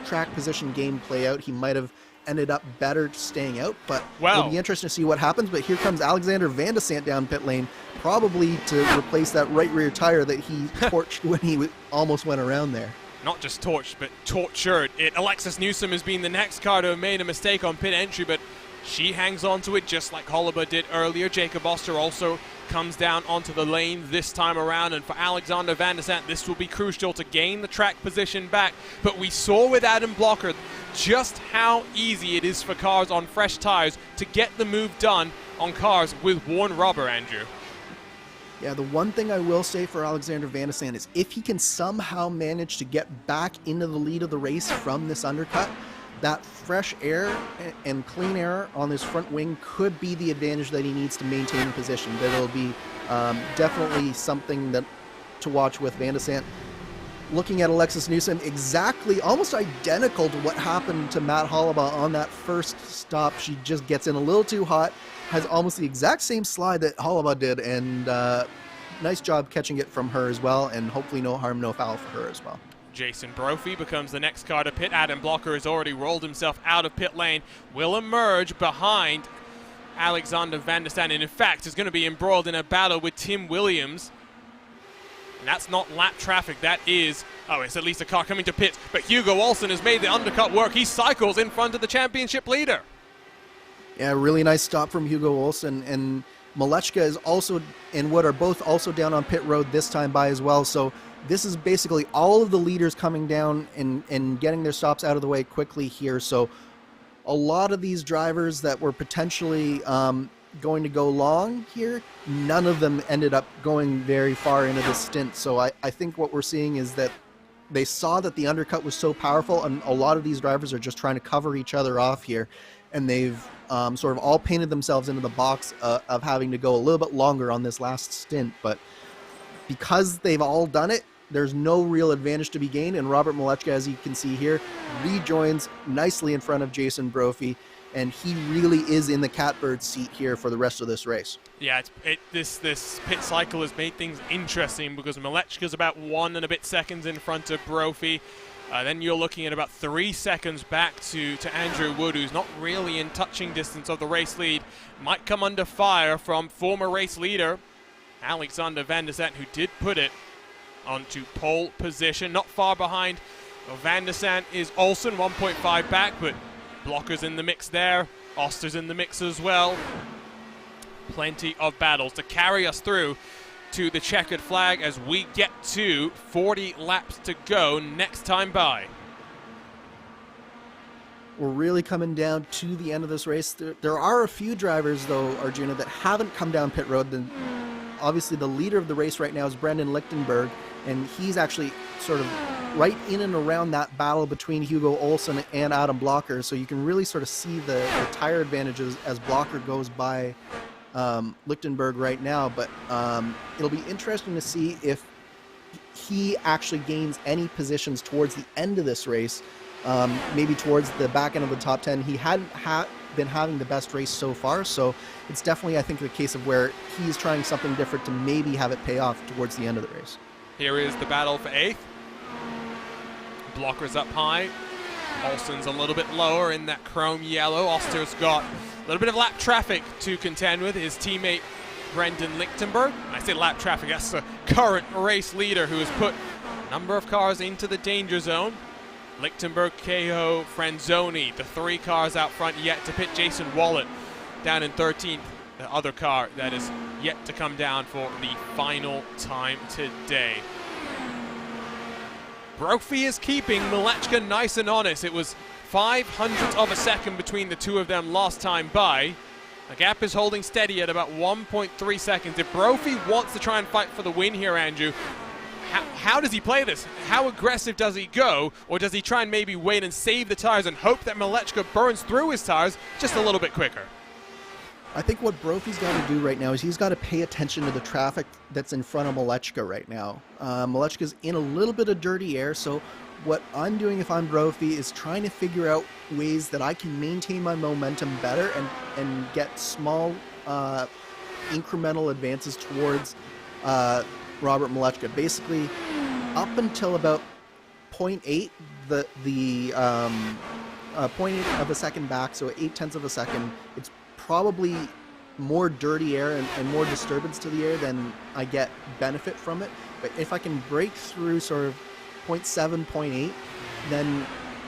track position game play out, he might have ended up better staying out, but it'll be interesting to see what happens. But here comes Alexander Van de Sant down pit lane, probably to replace that right rear tire that he torched when he almost went around there. Not just torched, but tortured. Alexis Newsom has been the next car to have made a mistake on pit entry, but she hangs on to it just like Hollaba did earlier. Jacob Oster also comes down onto the lane this time around, and for Alexander Van de Sant, this will be crucial to gain the track position back. But we saw with Adam Blocker just how easy it is for cars on fresh tires to get the move done on cars with worn rubber, Andrew. Yeah, the one thing I will say for Alexander Van de Sant is if he can somehow manage to get back into the lead of the race from this undercut, that fresh air and clean air on his front wing could be the advantage that he needs to maintain position. But it'll be definitely something that to watch with Van de Sant. Looking at Alexis Newsom, exactly, almost identical to what happened to Matt Hollaba on that first stop. She just gets in a little too hot, has almost the exact same slide that Hollaba did, and nice job catching it from her as well, and hopefully no harm, no foul for her as well. Jason Brophy becomes the next car to pit. Adam Blocker has already rolled himself out of pit lane, will emerge behind Alexander Van de Sant, and in fact is going to be embroiled in a battle with Tim Williams. And that's not lap traffic, that is, oh, it's at least a car coming to pits, but Hugo Olsen has made the undercut work. He cycles in front of the championship leader. Yeah, really nice stop from Hugo Olsen, and Malechka is also, and Wood are both also down on pit road this time by as well. So this is basically all of the leaders coming down and getting their stops out of the way quickly here. So a lot of these drivers that were potentially going to go long here, none of them ended up going very far into the stint. So I think what we're seeing is that they saw that the undercut was so powerful, and a lot of these drivers are just trying to cover each other off here, and they've sort of all painted themselves into the box of having to go a little bit longer on this last stint. But because they've all done it, there's no real advantage to be gained, and Robert Malechka, as you can see here, rejoins nicely in front of Jason Brophy, and he really is in the catbird seat here for the rest of this race. Yeah, this pit cycle has made things interesting because Malechka's about 1 and a bit seconds in front of Brophy. Then you're looking at about 3 seconds back to Andrew Wood, who's not really in touching distance of the race lead. Might come under fire from former race leader Alexander Van der Sant, who did put it onto pole position. Not far behind Van der Sant is Olsen, 1.5 back, but Blocker's in the mix there. Oster's in the mix as well. Plenty of battles to carry us through to the checkered flag as we get to 40 laps to go next time by. We're really coming down to the end of this race. There are a few drivers, though, Arjuna, that haven't come down pit road. Obviously, the leader of the race right now is Brendan Lichtenberg, and he's actually sort of right in and around that battle between Hugo Olsen and Adam Blocker. So you can really sort of see the tire advantages as Blocker goes by Lichtenberg right now. But it'll be interesting to see if he actually gains any positions towards the end of this race, maybe towards the back end of the top 10. He hadn't been having the best race so far, so it's definitely, I think, the case of where he's trying something different to maybe have it pay off towards the end of the race. Here is the battle for 8th. Blocker's up high. Olsen's a little bit lower in that chrome yellow. Oster's got a little bit of lap traffic to contend with. His teammate Brendan Lichtenberg. When I say lap traffic, that's the current race leader who has put a number of cars into the danger zone. Lichtenberg, Cahill, Franzoni, the 3 cars out front yet to pit. Jason Wallet down in 13th, the other car that is yet to come down for the final time today. Brophy is keeping Malechka nice and honest. It was 0.05 of a second between the two of them last time by. The gap is holding steady at about 1.3 seconds. If Brophy wants to try and fight for the win here, Andrew, how does he play this? How aggressive does he go? Or does he try and maybe wait and save the tires and hope that Malechka burns through his tires just a little bit quicker? I think what Brophy's got to do right now is he's got to pay attention to the traffic that's in front of Malechka right now. Malechka's in a little bit of dirty air, so what I'm doing if I'm Brophy is trying to figure out ways that I can maintain my momentum better and get small incremental advances towards Robert Malechka. Basically, up until about 0.8, the 0.8 of a second back, so 0.8 of a second, it's probably more dirty air and more disturbance to the air than I get benefit from it. But if I can break through sort of 0.7, 0.8, then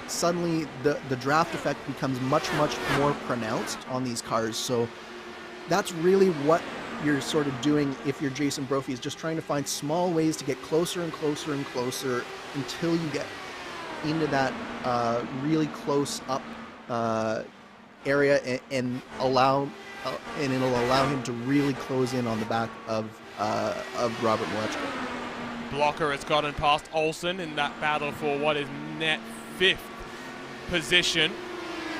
suddenly the draft effect becomes much, much more pronounced on these cars. So that's really what you're sort of doing if you're Jason Brophy, is just trying to find small ways to get closer and closer and closer until you get into that really close up area and it'll allow him to really close in on the back of Robert Malechka. Blocker has gotten past Olsen in that battle for what is net 5th position.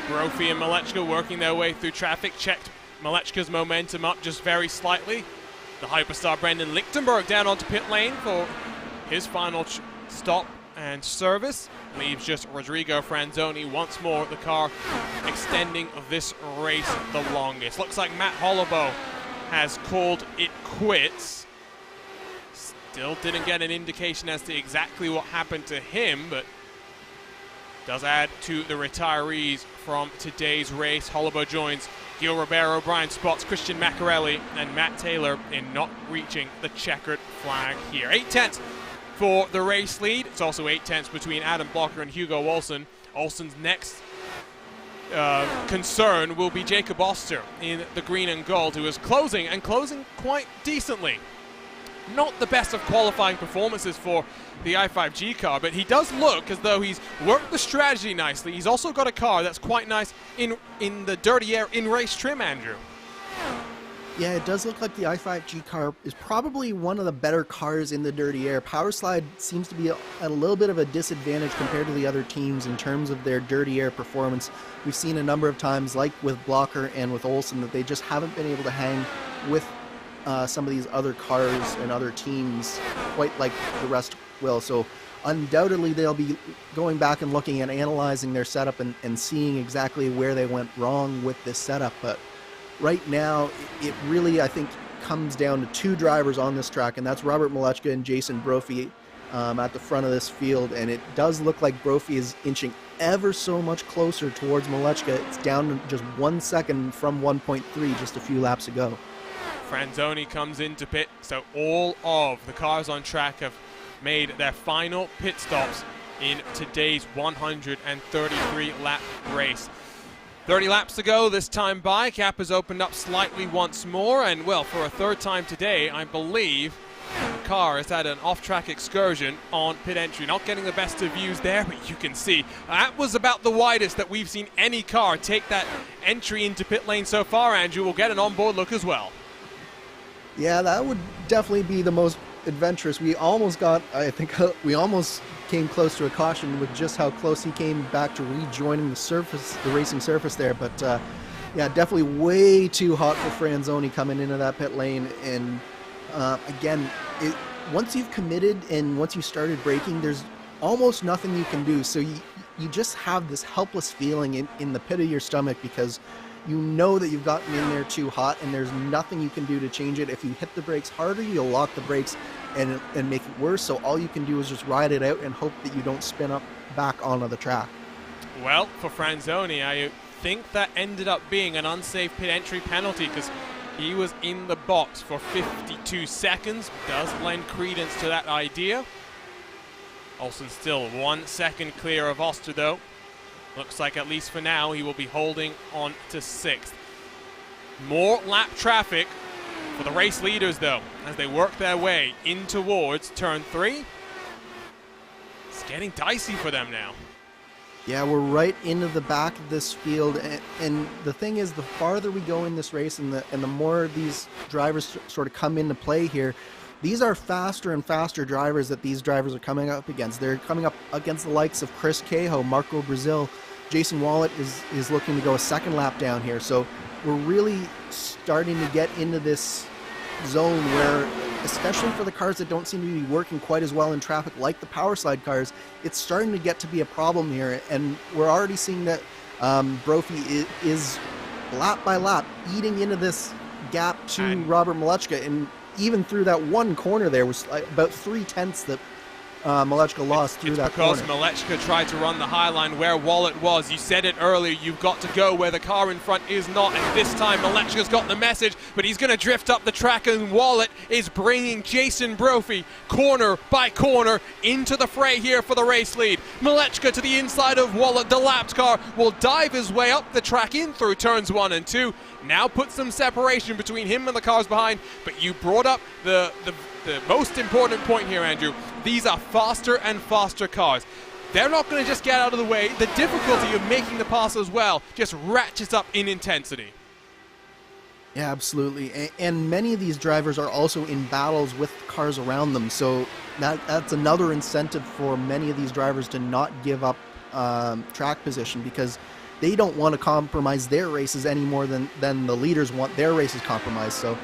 Brophy and Malechka working their way through traffic. Checked Malechka's momentum up just very slightly. The hyperstar Brendan Lichtenberg down onto pit lane for his final stop and service. Leaves just Rodrigo Franzoni once more, the car extending this race the longest. Looks like Matt Holloway has called it quits. Still didn't get an indication as to exactly what happened to him, but does add to the retirees from today's race. Holloway joins Gil Ribeiro, Brian Spots, Christian Maccarelli, and Matt Taylor in not reaching the checkered flag here. 8/10 for the race lead. It's also 8/10 between Adam Blocker and Hugo Olsen. Olsen's next concern will be Jacob Oster in the green and gold, who is closing quite decently. Not the best of qualifying performances for the i5G car, but he does look as though he's worked the strategy nicely. He's also got a car that's quite nice in the dirty air in race trim, Andrew. Yeah, it does look like the i5G car is probably one of the better cars in the dirty air. Powerslide seems to be at a little bit of a disadvantage compared to the other teams in terms of their dirty air performance. We've seen a number of times, like with Blocker and with Olsen, that they just haven't been able to hang with some of these other cars and other teams quite like the rest will. So undoubtedly they'll be going back and looking and analyzing their setup and seeing exactly where they went wrong with this setup. But right now, it really, I think, comes down to two drivers on this track, and that's Robert Malechka and Jason Brophy at the front of this field. And it does look like Brophy is inching ever so much closer towards Malechka. It's down to just 1 second from 1.3 just a few laps ago. Franzoni comes into pit, so all of the cars on track have made their final pit stops in today's 133 lap race. 30 laps to go this time by. Cap has opened up slightly once more, and well, for a third time today, I believe the car has had an off-track excursion on pit entry. Not getting the best of views there, but you can see that was about the widest that we've seen any car take that entry into pit lane so far, Andrew. We'll get an onboard look as well. Yeah, that would definitely be the most adventurous. We almost got, I think, we almost came close to a caution with just how close he came back to rejoining the surface, the racing surface there. But yeah, definitely way too hot for Franzoni coming into that pit lane. And again, once you've committed and once you started braking, there's almost nothing you can do. So you just have this helpless feeling in the pit of your stomach, because you know that you've gotten in there too hot and there's nothing you can do to change it. If you hit the brakes harder, you'll lock the brakes and make it worse. So all you can do is just ride it out and hope that you don't spin up back onto the track. Well, for Franzoni, I think that ended up being an unsafe pit entry penalty, because he was in the box for 52 seconds. Does lend credence to that idea. Olsen still 1 second clear of Oster, though. Looks like, at least for now, he will be holding on to 6th. More lap traffic for the race leaders, though, as they work their way in towards turn 3. It's getting dicey for them now. Yeah, we're right into the back of this field, and the thing is, the farther we go in this race and the more these drivers sort of come into play here, these are faster and faster drivers that these drivers are coming up against. They're coming up against the likes of Chris Cahill, Marco Brazil. Jason Wallet is looking to go a second lap down here. So we're really starting to get into this zone where, especially for the cars that don't seem to be working quite as well in traffic like the Powerslide cars, it's starting to get to be a problem here. And we're already seeing that Brophy is lap by lap eating into this gap to Robert Malechka, and even through that one corner there was about 3/10 that Malechka lost through that corner. It's because Malechka tried to run the high line where Wallet was. You said it earlier, you've got to go where the car in front is not, and this time Malechka's got the message, but he's going to drift up the track, and Wallet is bringing Jason Brophy corner by corner into the fray here for the race lead. Malechka to the inside of Wallet. The lapped car will dive his way up the track in through turns 1 and 2. Now put some separation between him and the cars behind, but you brought up the most important point here, Andrew. These are faster and faster cars. They're not going to just get out of the way. The difficulty of making the pass as well just ratchets up in intensity. Yeah, absolutely. And many of these drivers are also in battles with cars around them, so that's another incentive for many of these drivers to not give up track position, because they don't want to compromise their races any more than the leaders want their races compromised. So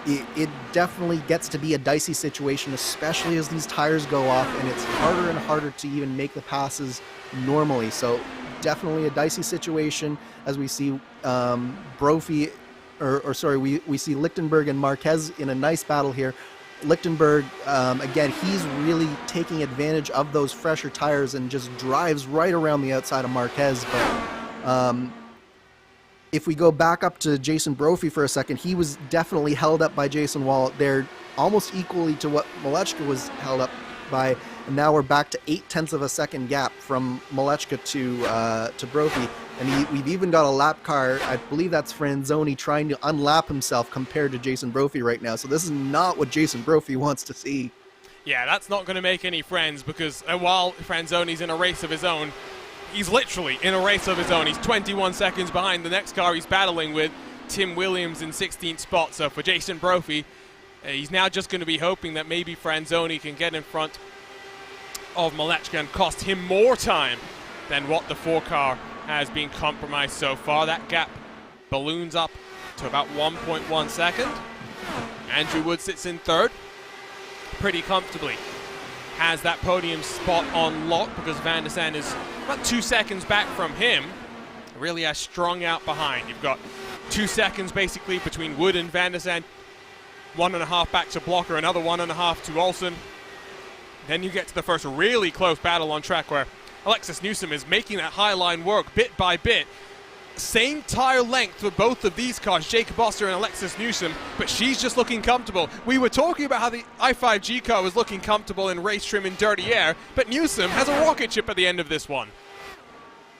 it definitely gets to be a dicey situation, especially as these tires go off, and it's harder and harder to even make the passes normally. So definitely a dicey situation as we see Brophy, we see Lichtenberg and Marquez in a nice battle here. Lichtenberg, again, he's really taking advantage of those fresher tires and just drives right around the outside of Marquez. But if we go back up to Jason Brophy for a second, he was definitely held up by Jason Wallet there, almost equally to what Malechka was held up by. And now we're back to 0.8 of a second gap from Malechka to Brophy. And we've even got a lap car, I believe that's Franzoni, trying to unlap himself compared to Jason Brophy right now. So this is not what Jason Brophy wants to see. Yeah, that's not going to make any friends, because while Franzoni's in a race of his own, he's literally in a race of his own. He's 21 seconds behind the next car he's battling with, Tim Williams in 16th spot. So for Jason Brophy, he's now just going to be hoping that maybe Franzoni can get in front of Malechka and cost him more time than what the 4-car has been compromised so far. That gap balloons up to about 1.1 second. Andrew Wood sits in third pretty comfortably. Has that podium spot on lock because Van der Sande is about 2 seconds back from him. Really has strung out behind. You've got 2 seconds basically between Wood and Van der Sande. 1.5 back to Blocker, another 1.5 to Olsen. Then you get to the first really close battle on track where Alexis Newsom is making that high line work bit by bit. Same tire length for both of these cars, Jacob Oster and Alexis Newsom, but she's just looking comfortable. We were talking about how the i5G car was looking comfortable in race trim in dirty air, but Newsom has a rocket ship at the end of this one.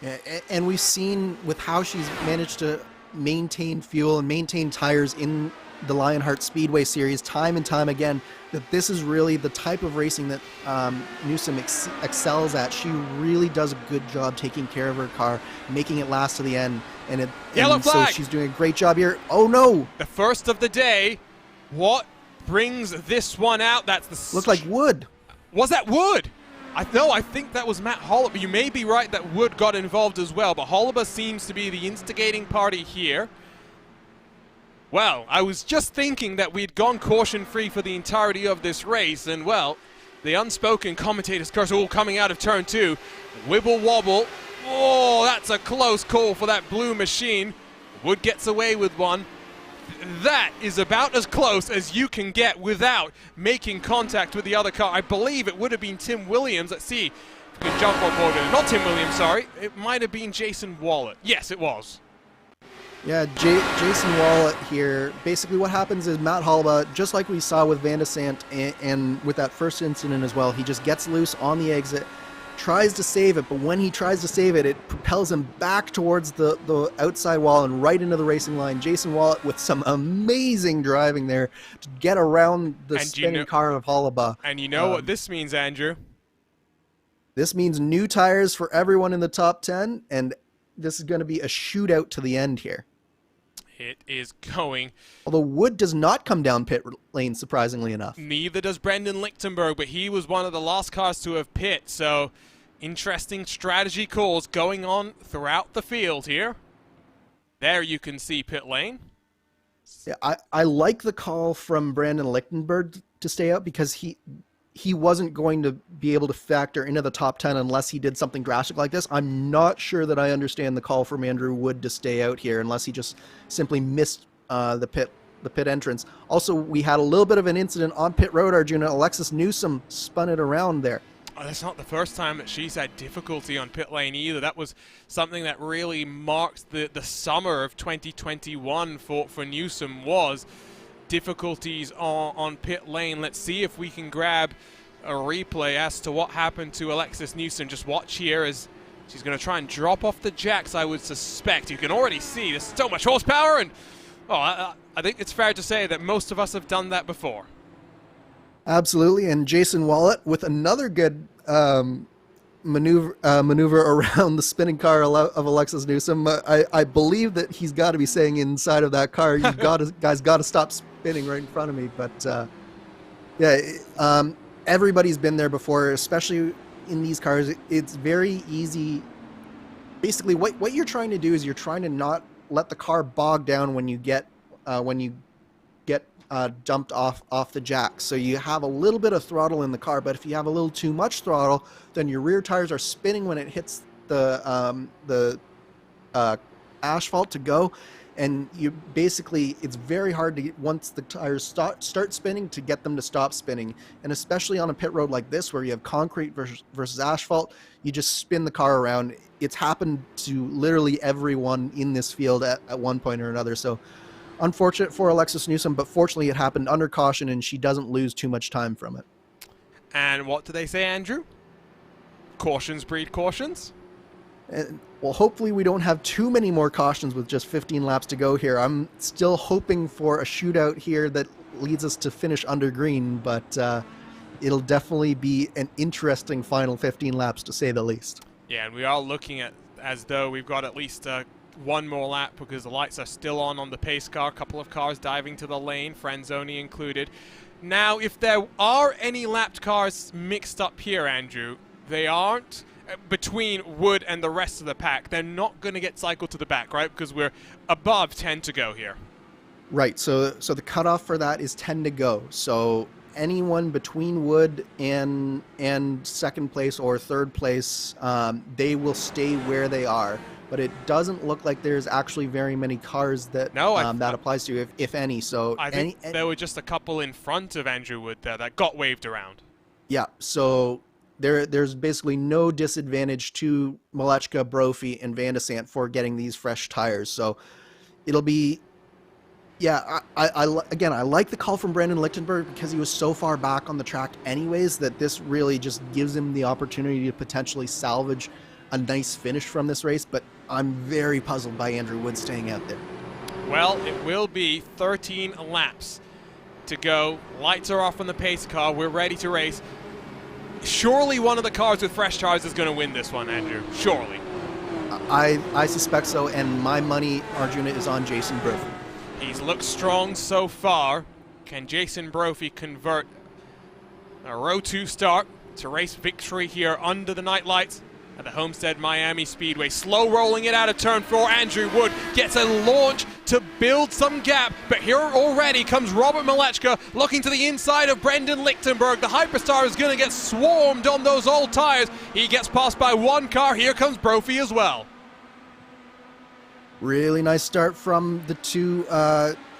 Yeah, and we've seen with how she's managed to maintain fuel and maintain tires in the Lionheart Speedway Series time and time again, that this is really the type of racing that Newsom excels at. She really does a good job taking care of her car, making it last to the end. Yellow flag. So she's doing a great job here. Oh no! The first of the day. What brings this one out? That's the... Looked like Wood. Was that Wood? I think that was Matt Holliber. You may be right that Wood got involved as well, but Holliber seems to be the instigating party here. Well, I was just thinking that we'd gone caution-free for the entirety of this race, and, well, the unspoken commentator's curse, coming out of turn 2. Wibble wobble. Oh, that's a close call for that blue machine. Wood gets away with one. That is about as close as you can get without making contact with the other car. I believe it would have been Tim Williams. Let's see if we can jump on board with it. Not Tim Williams, sorry. It might have been Jason Wallet. Yes, it was. Yeah, Jason Wallet here. Basically what happens is Matt Holliber, just like we saw with Van der Sande and with that first incident as well, he just gets loose on the exit, tries to save it, but when he tries to save it, it propels him back towards the outside wall and right into the racing line. Jason Wallet with some amazing driving there to get around the spinning car of Holliber. And you know what this means, Andrew? This means new tires for everyone in the top 10, and this is going to be a shootout to the end here. It is going. Although Wood does not come down pit lane, surprisingly enough. Neither does Brendan Lichtenberg, but he was one of the last cars to have pit. So, interesting strategy calls going on throughout the field here. There you can see pit lane. Yeah, I like the call from Brandon Lichtenberg to stay out because he wasn't going to be able to factor into the top 10 unless he did something drastic like this. I'm not sure that I understand the call from Andrew Wood to stay out here unless he just simply missed the pit entrance. Also, we had a little bit of an incident on pit road, Arjuna. Alexis Newsom spun it around there. Oh, that's not the first time that she's had difficulty on pit lane either. That was something that really marked the summer of 2021 for Newsom, was difficulties on pit lane. Let's see if we can grab a replay as to what happened to Alexis Newsom. Just watch here as she's going to try and drop off the jacks, I would suspect. You can already see there's so much horsepower, and I think it's fair to say that most of us have done that before. Absolutely, and Jason Wallet with another good maneuver around the spinning car of Alexis Newsom. I believe that he's got to be saying inside of that car, you guys got to stop spinning right in front of me. But everybody's been there before, especially in these cars. It's very easy. Basically, what you're trying to do is you're trying to not let the car bog down when you get dumped off the jack. So you have a little bit of throttle in the car, but if you have a little too much throttle, then your rear tires are spinning when it hits the asphalt to go, And you basically, it's very hard to get, once the tires start spinning, to get them to stop spinning. And especially on a pit road like this, where you have concrete versus asphalt, you just spin the car around. It's happened to literally everyone in this field at one point or another. So unfortunate for Alexis Newsom, but fortunately it happened under caution and she doesn't lose too much time from it. And what do they say, Andrew? Cautions breed cautions? And, well, hopefully we don't have too many more cautions with just 15 laps to go here. I'm still hoping for a shootout here that leads us to finish under green, but it'll definitely be an interesting final 15 laps, to say the least. Yeah, and we are looking at as though we've got at least one more lap, because the lights are still on the pace car. A couple of cars diving to the lane, Franzoni included. Now, if there are any lapped cars mixed up here, Andrew, they aren't between Wood and the rest of the pack. They're not going to get cycled to the back, right? Because we're above 10 to go here. Right, so the cutoff for that is 10 to go. So anyone between Wood and second place or third place, they will stay where they are. But it doesn't look like there's actually very many cars that that applies to, if any. So I think there were just a couple in front of Andrew Wood there that got waved around. Yeah, so there's basically no disadvantage to Malechka, Brophy, and Van de Sant for getting these fresh tires. So it'll be, yeah, I like the call from Brandon Lichtenberg, because he was so far back on the track anyways that this really just gives him the opportunity to potentially salvage a nice finish from this race. But I'm very puzzled by Andrew Wood staying out there. Well, it will be 13 laps to go. Lights are off on the pace car. We're ready to race. Surely one of the cars with fresh tires is going to win this one, Andrew. Surely. I suspect so, and my money, Arjuna, is on Jason Brophy. He's looked strong so far. Can Jason Brophy convert a row 2 start to race victory here under the night lights at the Homestead Miami Speedway? Slow rolling it out of turn 4. Andrew Wood gets a launch to build some gap, but here already comes Robert Malechka looking to the inside of Brendan Lichtenberg. The Hyperstar is going to get swarmed on those old tires. He gets passed by one car. Here comes Brophy as well. Really nice start from the two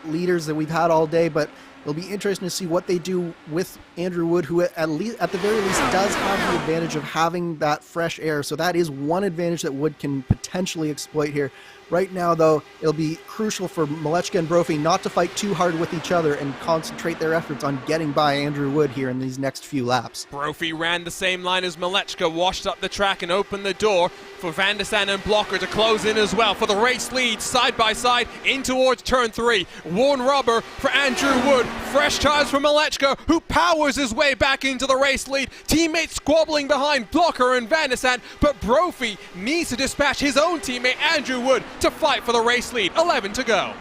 leaders that we've had all day, but it'll be interesting to see what they do with Andrew Wood, who at the very least does have the advantage of having that fresh air. So that is one advantage that Wood can potentially exploit here. Right now, though, it'll be crucial for Malechka and Brophy not to fight too hard with each other and concentrate their efforts on getting by Andrew Wood here in these next few laps. Brophy ran the same line as Malechka, washed up the track and opened the door for Van de Sant and Blocker to close in as well for the race lead, side by side in towards turn 3. Worn rubber for Andrew Wood, fresh tires for Malechka, who powers his way back into the race lead. Teammates squabbling behind Blocker and Van de Sant, but Brophy needs to dispatch his own teammate Andrew Wood to fight for the race lead. 11 to go.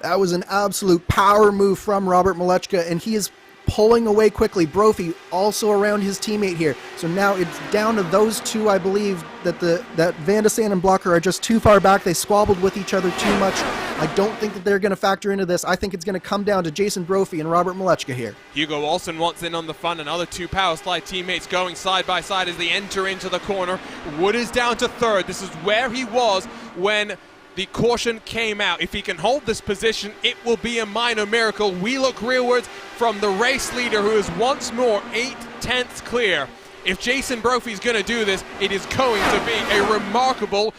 That was an absolute power move from Robert Malechka, and he is pulling away quickly. Brophy also around his teammate here. So now it's down to those two. I believe that Van de Sant and Blocker are just too far back. They squabbled with each other too much. I don't think that they're going to factor into this. I think it's going to come down to Jason Brophy and Robert Malechka here. Hugo Olsen wants in on the front. Another two Power Slide teammates going side by side as they enter into the corner. Wood is down to third. This is where he was when the caution came out. If he can hold this position, it will be a minor miracle. We look rearwards from the race leader, who is once more 8/10 clear. If Jason Brophy's going to do this, it is going to be a remarkable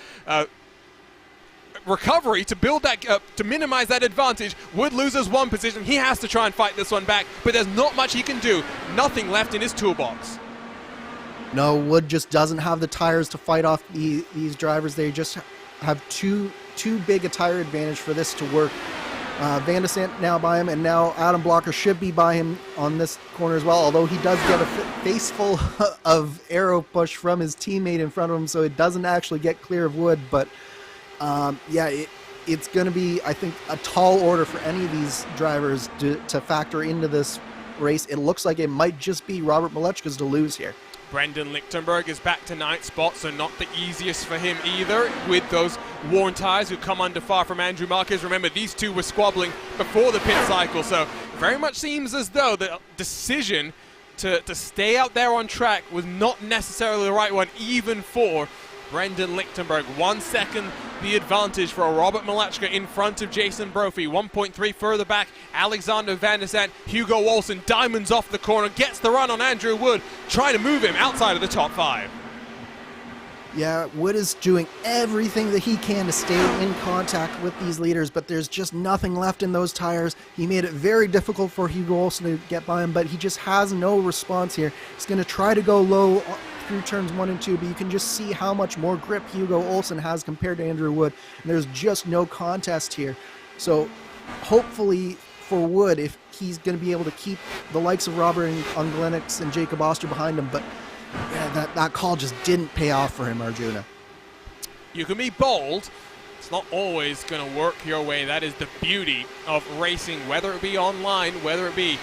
recovery to build that, to minimize that advantage. Wood loses one position. He has to try and fight this one back, but there's not much he can do. Nothing left in his toolbox. No, Wood just doesn't have the tires to fight off these drivers. They just have too big a tire advantage for this to work. Van de Sant now by him, and now Adam Blocker should be by him on this corner as well, although he does get a face full of aero push from his teammate in front of him, so it doesn't actually get clear of Wood. But it's going to be, I think, a tall order for any of these drivers to factor into this race. It looks like it might just be Robert Malechka's to lose here. Brendan Lichtenberg is back to 9th spot, so not the easiest for him either, with those worn tires who come under far from Andrew Marquez. Remember, these two were squabbling before the pit cycle, so very much seems as though the decision to stay out there on track was not necessarily the right one, even for Brendan Lichtenberg. 1 second the advantage for Robert Malechka in front of Jason Brophy. 1.3 further back, Alexander Van der Sant. Hugo Olsen diamonds off the corner, gets the run on Andrew Wood, trying to move him outside of the top 5. Yeah, Wood is doing everything that he can to stay in contact with these leaders, but there's just nothing left in those tires. He made it very difficult for Hugo Olsen to get by him, but he just has no response here. He's going to try to go low through turns 1 and 2, but you can just see how much more grip Hugo Olsen has compared to Andrew Wood. And there's just no contest here. So hopefully for Wood, if he's going to be able to keep the likes of Robert Unglenix and Jacob Oster behind him, but yeah, that call just didn't pay off for him, Arjuna. You can be bold. It's not always going to work your way. That is the beauty of racing, whether it be online, whether it be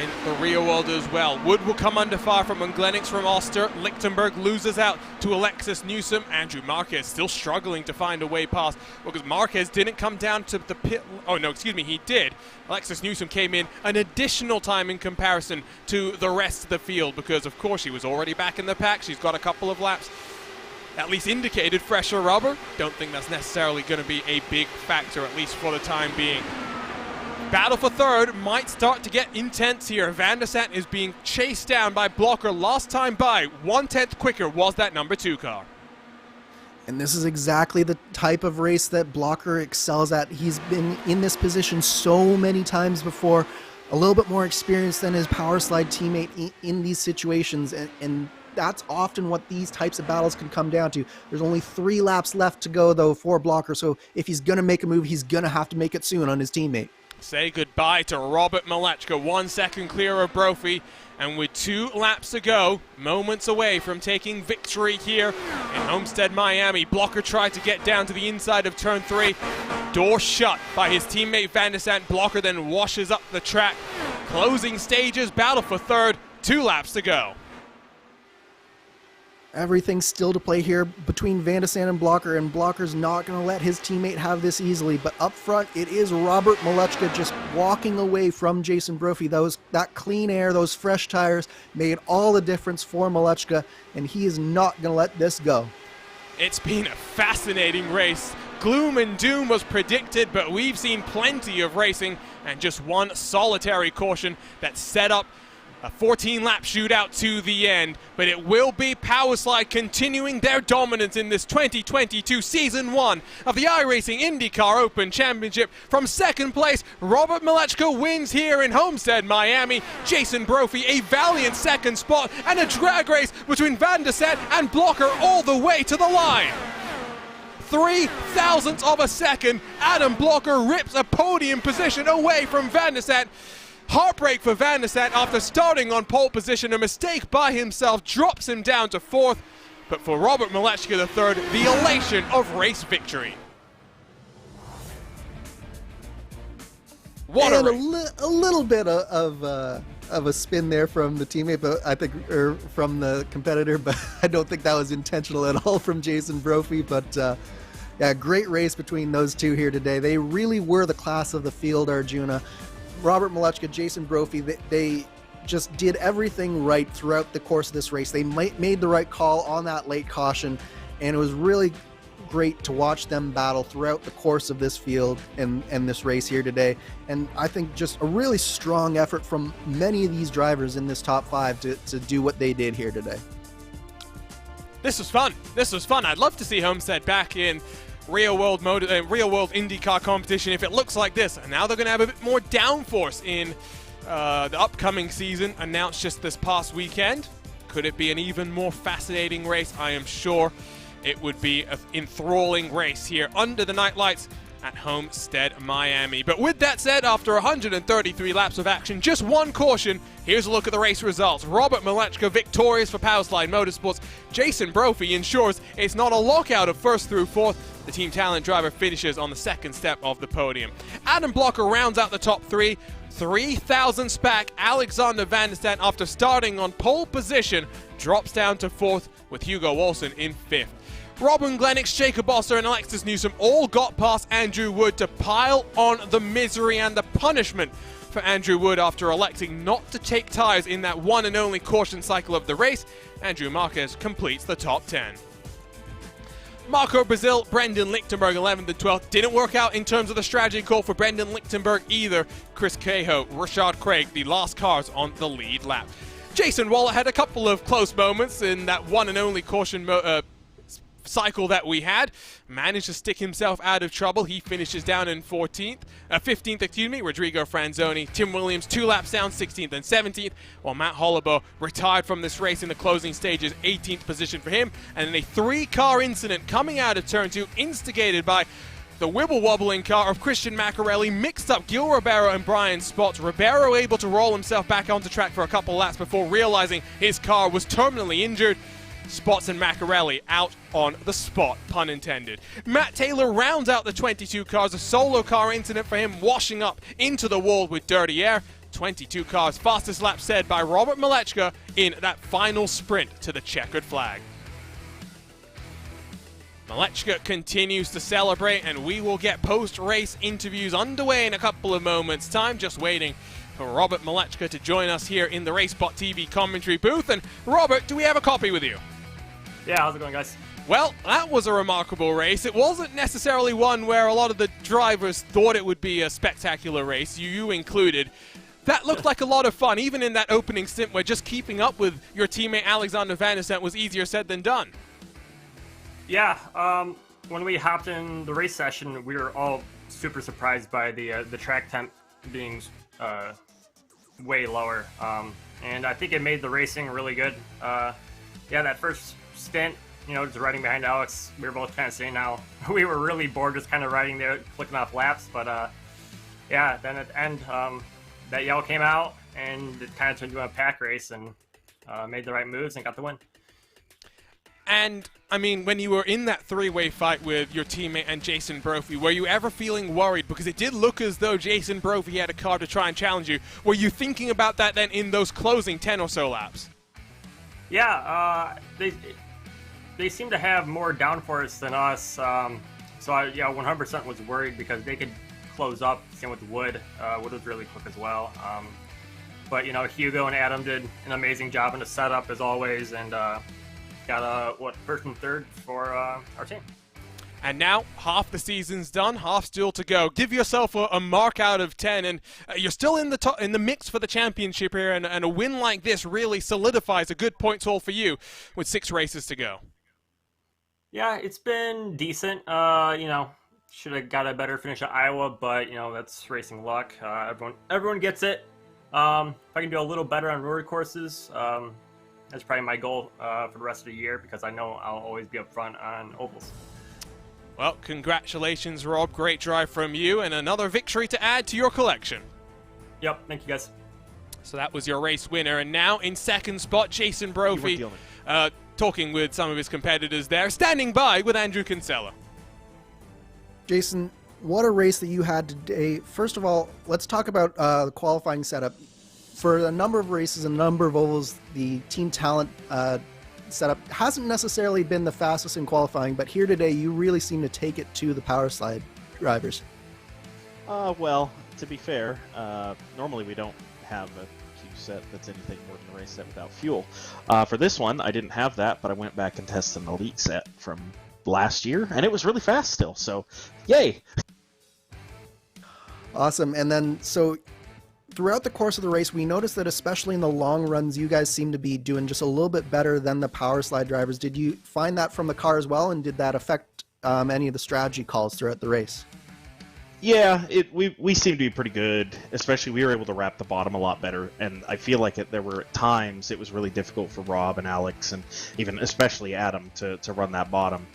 in the real world as well. Wood will come under fire from Unglenix, from Oster. Lichtenberg loses out to Alexis Newsom. Andrew Marquez still struggling to find a way past, because Marquez didn't come down to the pit. Oh no, excuse me, he did. Alexis Newsom came in an additional time in comparison to the rest of the field, because of course she was already back in the pack. She's got a couple of laps, at least indicated fresher rubber. Don't think that's necessarily going to be a big factor, at least for the time being. Battle for third might start to get intense here. Van der Sant is being chased down by Blocker. Last time by, 1/10 quicker was that number 2 car. And this is exactly the type of race that Blocker excels at. He's been in this position so many times before, a little bit more experience than his power slide teammate in these situations, and that's often what these types of battles can come down to. There's only 3 laps left to go though for Blocker, so if he's going to make a move, he's going to have to make it soon on his teammate. Say goodbye to Robert Malechka, 1 second clear of Brophy, and with 2 laps to go, moments away from taking victory here in Homestead, Miami. Blocker tried to get down to the inside of turn 3, door shut by his teammate Van der Sant. Blocker then washes up the track. Closing stages, battle for third, 2 laps to go. Everything's still to play here between Van der Sant and Blocker's not going to let his teammate have this easily. But up front, it is Robert Malechka just walking away from Jason Brophy. That clean air, those fresh tires made all the difference for Malechka, and he is not going to let this go. It's been a fascinating race. Gloom and doom was predicted, but we've seen plenty of racing, and just one solitary caution that set up a 14-lap shootout to the end, but it will be Powerslide continuing their dominance in this 2022 Season 1 of the iRacing IndyCar Open Championship. From second place, Robert Malechka wins here in Homestead, Miami. Jason Brophy, a valiant second spot, and a drag race between Van der Sant and Blocker all the way to the line. 0.003 of a second, Adam Blocker rips a podium position away from Van der Sant. Heartbreak for Van der Sant after starting on pole position. A mistake by himself drops him down to 4th. But for Robert Malechka III, the elation of race victory. What and a race. a little bit of a spin there from the teammate, but I think, or from the competitor, but I don't think that was intentional at all from Jason Brophy. But yeah, great race between those two here today. They really were the class of the field, Arjuna. Robert Malechka, Jason Brophy, they just did everything right throughout the course of this race. They made the right call on that late caution, and it was really great to watch them battle throughout the course of this field and this race here today. And I think just a really strong effort from many of these drivers in this top 5 to do what they did here today. This was fun. This was fun. I'd love to see Homestead back in real world IndyCar competition if it looks like this. And now they're going to have a bit more downforce in the upcoming season, announced just this past weekend. Could it be an even more fascinating race? I am sure it would be an enthralling race here under the night lights at Homestead, Miami. But with that said, after 133 laps of action, just one caution, here's a look at the race results. Robert Malechka victorious for Powerslide Motorsports. Jason Brophy ensures it's not a lockout of 1st through 4th. The Team Talent driver finishes on the 2nd step of the podium. Adam Blocker rounds out the top 3. 3,000 back, Alexander Van der Sant, after starting on pole position, drops down to 4th with Hugo Olsen in 5th. Robin Glenix, Jacob Oster, and Alexis Newsom all got past Andrew Wood to pile on the misery and the punishment for Andrew Wood after electing not to take tires in that one and only caution cycle of the race. Andrew Marquez completes the top 10. Marco Brazil, Brendan Lichtenberg 11th and 12th. Didn't work out in terms of the strategy call for Brendan Lichtenberg either. Chris Cahill, Rashad Craig, the last cars on the lead lap. Jason Waller had a couple of close moments in that one and only caution cycle that we had. Managed to stick himself out of trouble. He finishes down in 15th, excuse me. Rodrigo Franzoni, Tim Williams 2 laps down, 16th and 17th, while Matt Hollabo retired from this race in the closing stages, 18th position for him. And then a 3-car incident coming out of turn 2, instigated by the wibble-wobbling car of Christian Macarelli, mixed up Gil Ribeiro and Brian Spots. Ribeiro able to roll himself back onto track for a couple laps before realizing his car was terminally injured. Spots and Macarelli out on the spot, pun intended. Matt Taylor rounds out the 22 cars, a solo car incident for him, washing up into the wall with dirty air. 22 cars, fastest lap said by Robert Malechka in that final sprint to the checkered flag. Malechka continues to celebrate, and we will get post-race interviews underway in a couple of moments' time. Just waiting for Robert Malechka to join us here in the RaceSpotTV commentary booth. And Robert, do we have a copy with you? Yeah, how's it going, guys? Well, that was a remarkable race. It wasn't necessarily one where a lot of the drivers thought it would be a spectacular race, you included. That looked like a lot of fun, even in that opening stint where just keeping up with your teammate Alexander Van der Stent was easier said than done. Yeah, when we hopped in the race session, we were all super surprised by the track temp being way lower, and I think it made the racing really good. Yeah, that first stint, you know, just riding behind Alex, we were both kind of saying now we were really bored just kind of riding there, clicking off laps, but yeah, then at the end, that yellow came out, and it kind of turned into a pack race, and made the right moves and got the win. And, I mean, when you were in that three-way fight with your teammate and Jason Brophy, were you ever feeling worried? Because it did look as though Jason Brophy had a car to try and challenge you. Were you thinking about that then in those closing 10 or so laps? Yeah, they seem to have more downforce than us. So I, yeah, 100% was worried because they could close up. Same with Wood. Wood was really quick as well. But, you know, Hugo and Adam did an amazing job in the setup as always, and got first and third for our team. And now half the season's done, half still to go. Give yourself a mark out of 10, and you're still in the mix for the championship here. And a win like this really solidifies a good points haul for you with 6 races to go. Yeah, it's been decent. You know, should have got a better finish at Iowa, but you know that's racing luck. Everyone gets it. If I can do a little better on road courses. That's probably my goal for the rest of the year because I know I'll always be up front on ovals. Well, congratulations, Rob. Great drive from you, and another victory to add to your collection. Yep, thank you, guys. So that was your race winner, and now in second spot, Jason Brophy, talking with some of his competitors there, standing by with Andrew Kinsella. Jason, what a race that you had today. First of all, let's talk about the qualifying setup. For a number of races, a number of ovals, the team talent setup hasn't necessarily been the fastest in qualifying, but here today you really seem to take it to the power slide drivers. Well, to be fair, normally we don't have a Q set that's anything more than a race set without fuel. For this one, I didn't have that, but I went back and tested an elite set from last year, and it was really fast still, so yay! Awesome. And then, so throughout the course of the race, we noticed that especially in the long runs, you guys seem to be doing just a little bit better than the power slide drivers. Did you find that from the car as well, and did that affect any of the strategy calls throughout the race? Yeah, we seemed to be pretty good, especially we were able to wrap the bottom a lot better, and I feel like there were times it was really difficult for Rob and Alex, and even especially Adam, to run that bottom.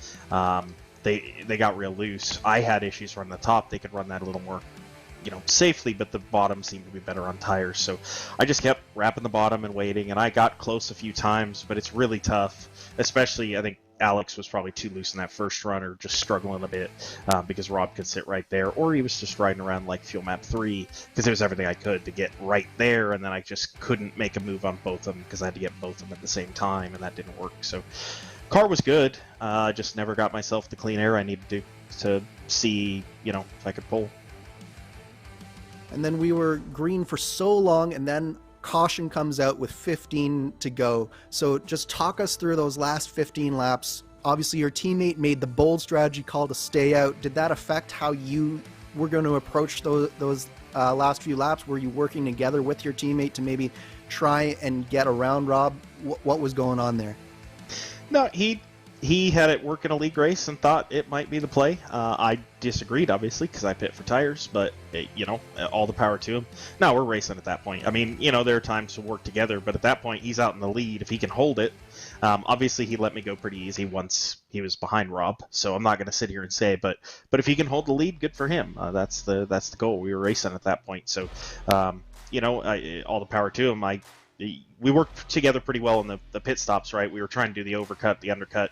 They got real loose. I had issues running the top. They could run that a little more, you know, safely, but the bottom seemed to be better on tires. So I just kept wrapping the bottom and waiting, and I got close a few times, but it's really tough. Especially, I think Alex was probably too loose in that first run, or just struggling a bit because Rob could sit right there, or he was just riding around like fuel map 3 because it was everything I could to get right there, and then I just couldn't make a move on both of them because I had to get both of them at the same time, and that didn't work. So car was good, just never got myself the clean air I needed to see, you know, if I could pull. And then we were green for so long, and then caution comes out with 15 to go. So just talk us through those last 15 laps. Obviously, your teammate made the bold strategy call to stay out. Did that affect how you were going to approach those last few laps? Were you working together with your teammate to maybe try and get around Rob? What was going on there? No, he had it work in a league race and thought it might be the play. I disagreed, obviously, because I pit for tires, but, all the power to him. No, we're racing at that point. I mean, there are times to work together, but at that point, he's out in the lead. If he can hold it, obviously, he let me go pretty easy once he was behind Rob, so I'm not going to sit here and say, but if he can hold the lead, good for him. That's the goal. We were racing at that point, so, all the power to him. We worked together pretty well in the pit stops, right? We were trying to do the overcut, the undercut.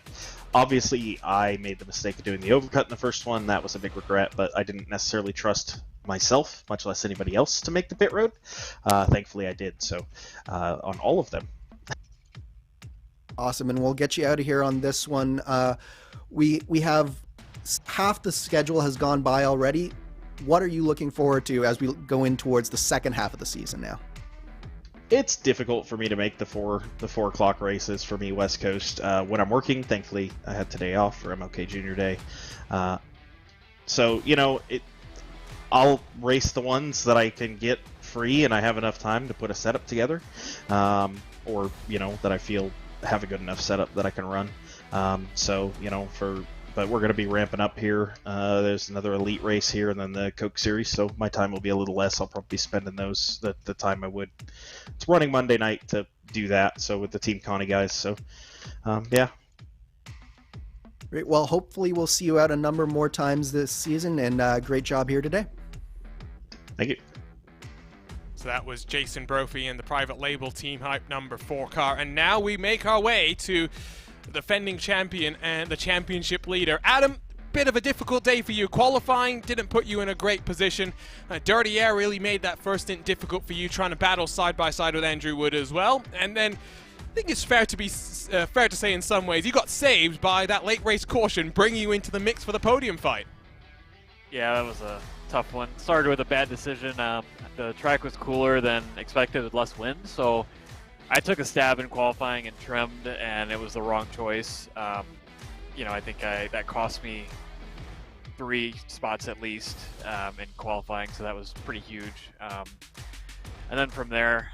Obviously, I made the mistake of doing the overcut in the first one. That was a big regret, but I didn't necessarily trust myself, much less anybody else, to make the pit road. Thankfully, I did, so on all of them. Awesome, and we'll get you out of here on this one. We have half the schedule has gone by already. What are you looking forward to as we go in towards the second half of the season now? It's difficult for me to make the 4 o'clock races for me West Coast when I'm working. Thankfully, I had today off for MLK Junior Day, so I'll race the ones that I can get free and I have enough time to put a setup together, or that I feel have a good enough setup that I can run. But we're going to be ramping up here. There's another elite race here and then the Coke Series, so my time will be a little less. I'll probably be spending those the time I would. It's running Monday night to do that, so with the Team Connie guys. So, yeah. Great. Well, hopefully we'll see you out a number more times this season, and great job here today. Thank you. So that was Jason Brophy in the private label Team Hype number 4 car, and now we make our way to the defending champion and the championship leader. Adam, bit of a difficult day for you. Qualifying didn't put you in a great position. Dirty Air really made that first stint difficult for you, trying to battle side by side with Andrew Wood as well. And then I think it's fair to say in some ways you got saved by that late race caution, bringing you into the mix for the podium fight. Yeah, that was a tough one. Started with a bad decision. The track was cooler than expected with less wind, so I took a stab in qualifying and trimmed, and it was the wrong choice. I think that cost me 3 spots at least in qualifying, so that was pretty huge. And then from there,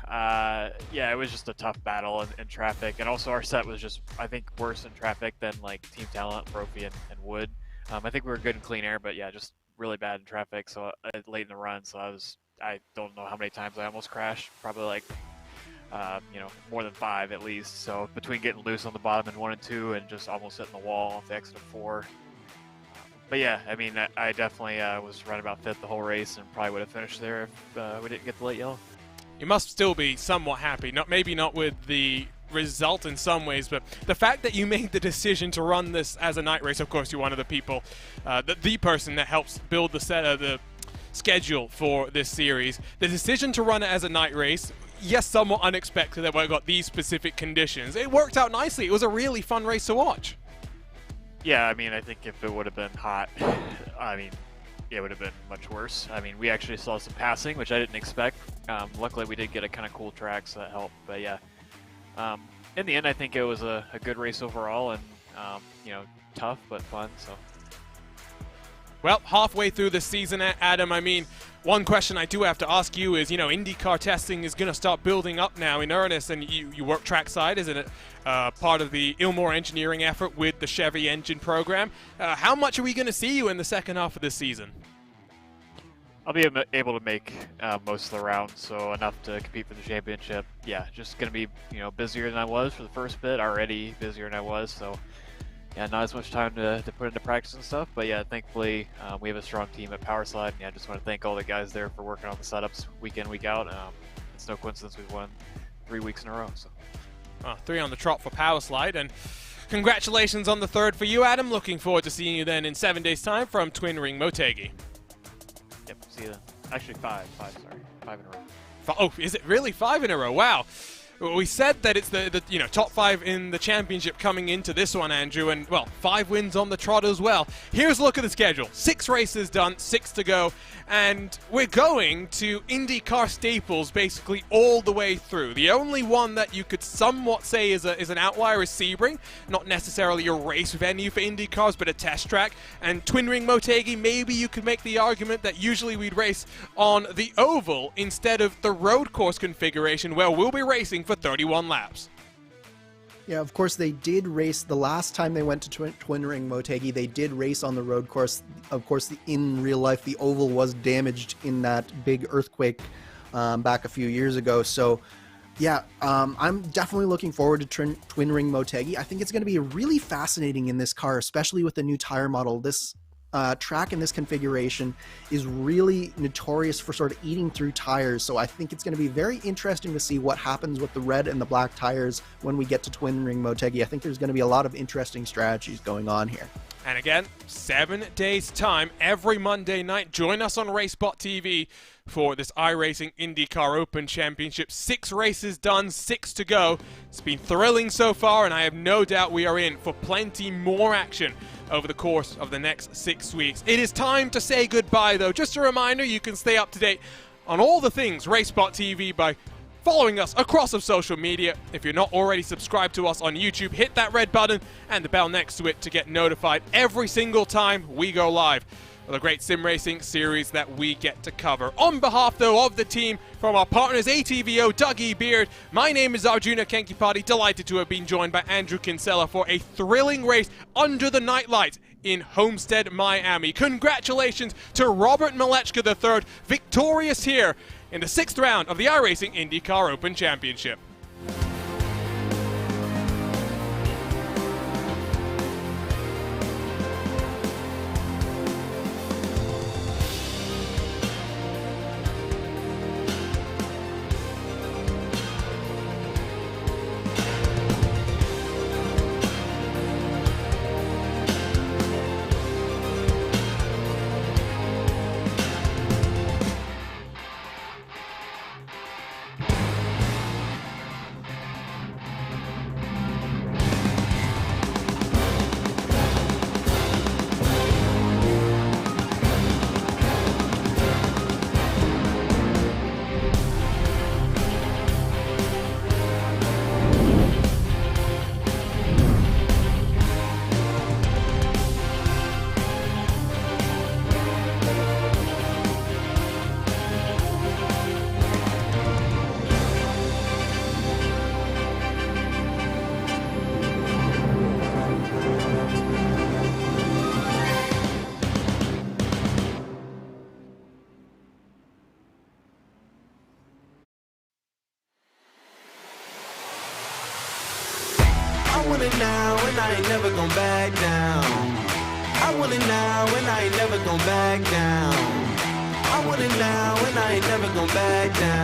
it was just a tough battle in traffic, and also our set was just, I think, worse in traffic than like Team Talent, Brophy, and Wood. I think we were good in clean air, but yeah, just really bad in traffic. So late in the run, so I don't know how many times I almost crashed, probably like more than 5 at least. So between getting loose on the bottom in 1 and 2 and just almost hitting the wall off the exit of 4. But yeah, I mean, I definitely was running about 5th the whole race and probably would have finished there if we didn't get the late yellow. You must still be somewhat happy, maybe not with the result in some ways, but the fact that you made the decision to run this as a night race. Of course, you're one of the people, the person that helps build the schedule for this series. The decision to run it as a night race, yes, somewhat unexpected that we got these specific conditions. It worked out nicely. It was a really fun race to watch. Yeah, I mean, I think if it would have been hot, it would have been much worse. I mean, we actually saw some passing, which I didn't expect. Luckily, we did get a kind of cool track, so that helped. But yeah, in the end, I think it was a good race overall, and tough but fun. So. Well, halfway through the season, Adam, I mean, one question I do have to ask you is, IndyCar testing is going to start building up now in earnest, and you work trackside, isn't it? Part of the Ilmore engineering effort with the Chevy engine program. How much are we going to see you in the second half of this season? I'll be able to make most of the rounds, so enough to compete for the championship. Yeah, just going to be, busier than I was for the first bit, already busier than I was, so yeah, not as much time to put into practice and stuff, but yeah, thankfully we have a strong team at Powerslide, and yeah, I just want to thank all the guys there for working on the setups week in, week out. It's no coincidence we've won 3 weeks in a row. So 3 on the trot for Powerslide, and congratulations on the 3rd for you, Adam. Looking forward to seeing you then in 7 days' time from Twin Ring Motegi. Yep, see you then. Actually 5 in a row. Oh, is it really 5 in a row? Wow. We said that it's the top 5 in the championship coming into this one, Andrew, and, well, 5 wins on the trot as well. Here's a look at the schedule. 6 races done, 6 to go, and we're going to IndyCar staples basically all the way through. The only one that you could somewhat say is an outlier is Sebring, not necessarily a race venue for IndyCars, but a test track. And Twin Ring Motegi, maybe you could make the argument that usually we'd race on the oval instead of the road course configuration, where we'll be racing for 31 laps. Yeah, of course, they did race the last time they went to Twin Ring Motegi. They did race on the road course. Of course, in real life, the oval was damaged in that big earthquake back a few years ago. So, yeah, I'm definitely looking forward to Twin Ring Motegi. I think it's going to be really fascinating in this car, especially with the new tire model. This track in this configuration is really notorious for sort of eating through tires, so I think it's going to be very interesting to see what happens with the red and the black tires when we get to Twin Ring Motegi. I think there's going to be a lot of interesting strategies going on here. And again, 7 days time, every Monday night, join us on RaceSpotTV for this iRacing IndyCar Open Championship. 6 races done, 6 to go. It's been thrilling so far, and I have no doubt we are in for plenty more action over the course of the next 6 weeks. It is time to say goodbye, though. Just a reminder, you can stay up to date on all the things RaceSpotTV by following us across of social media. If you're not already subscribed to us on YouTube, hit that red button and the bell next to it to get notified every single time we go live with a great sim racing series that we get to cover. On behalf, though, of the team, from our partners ATVO, Dougie Beard, my name is Arjuna Kenkipati, delighted to have been joined by Andrew Kinsella for a thrilling race under the nightlights in Homestead, Miami. Congratulations to Robert Malechka III, victorious here in the 6th round of the iRacing IndyCar Open Championship. I want it now and I ain't never gon' back down. I want it now and I ain't never gon' back down. I want it now and I ain't never gon' back down.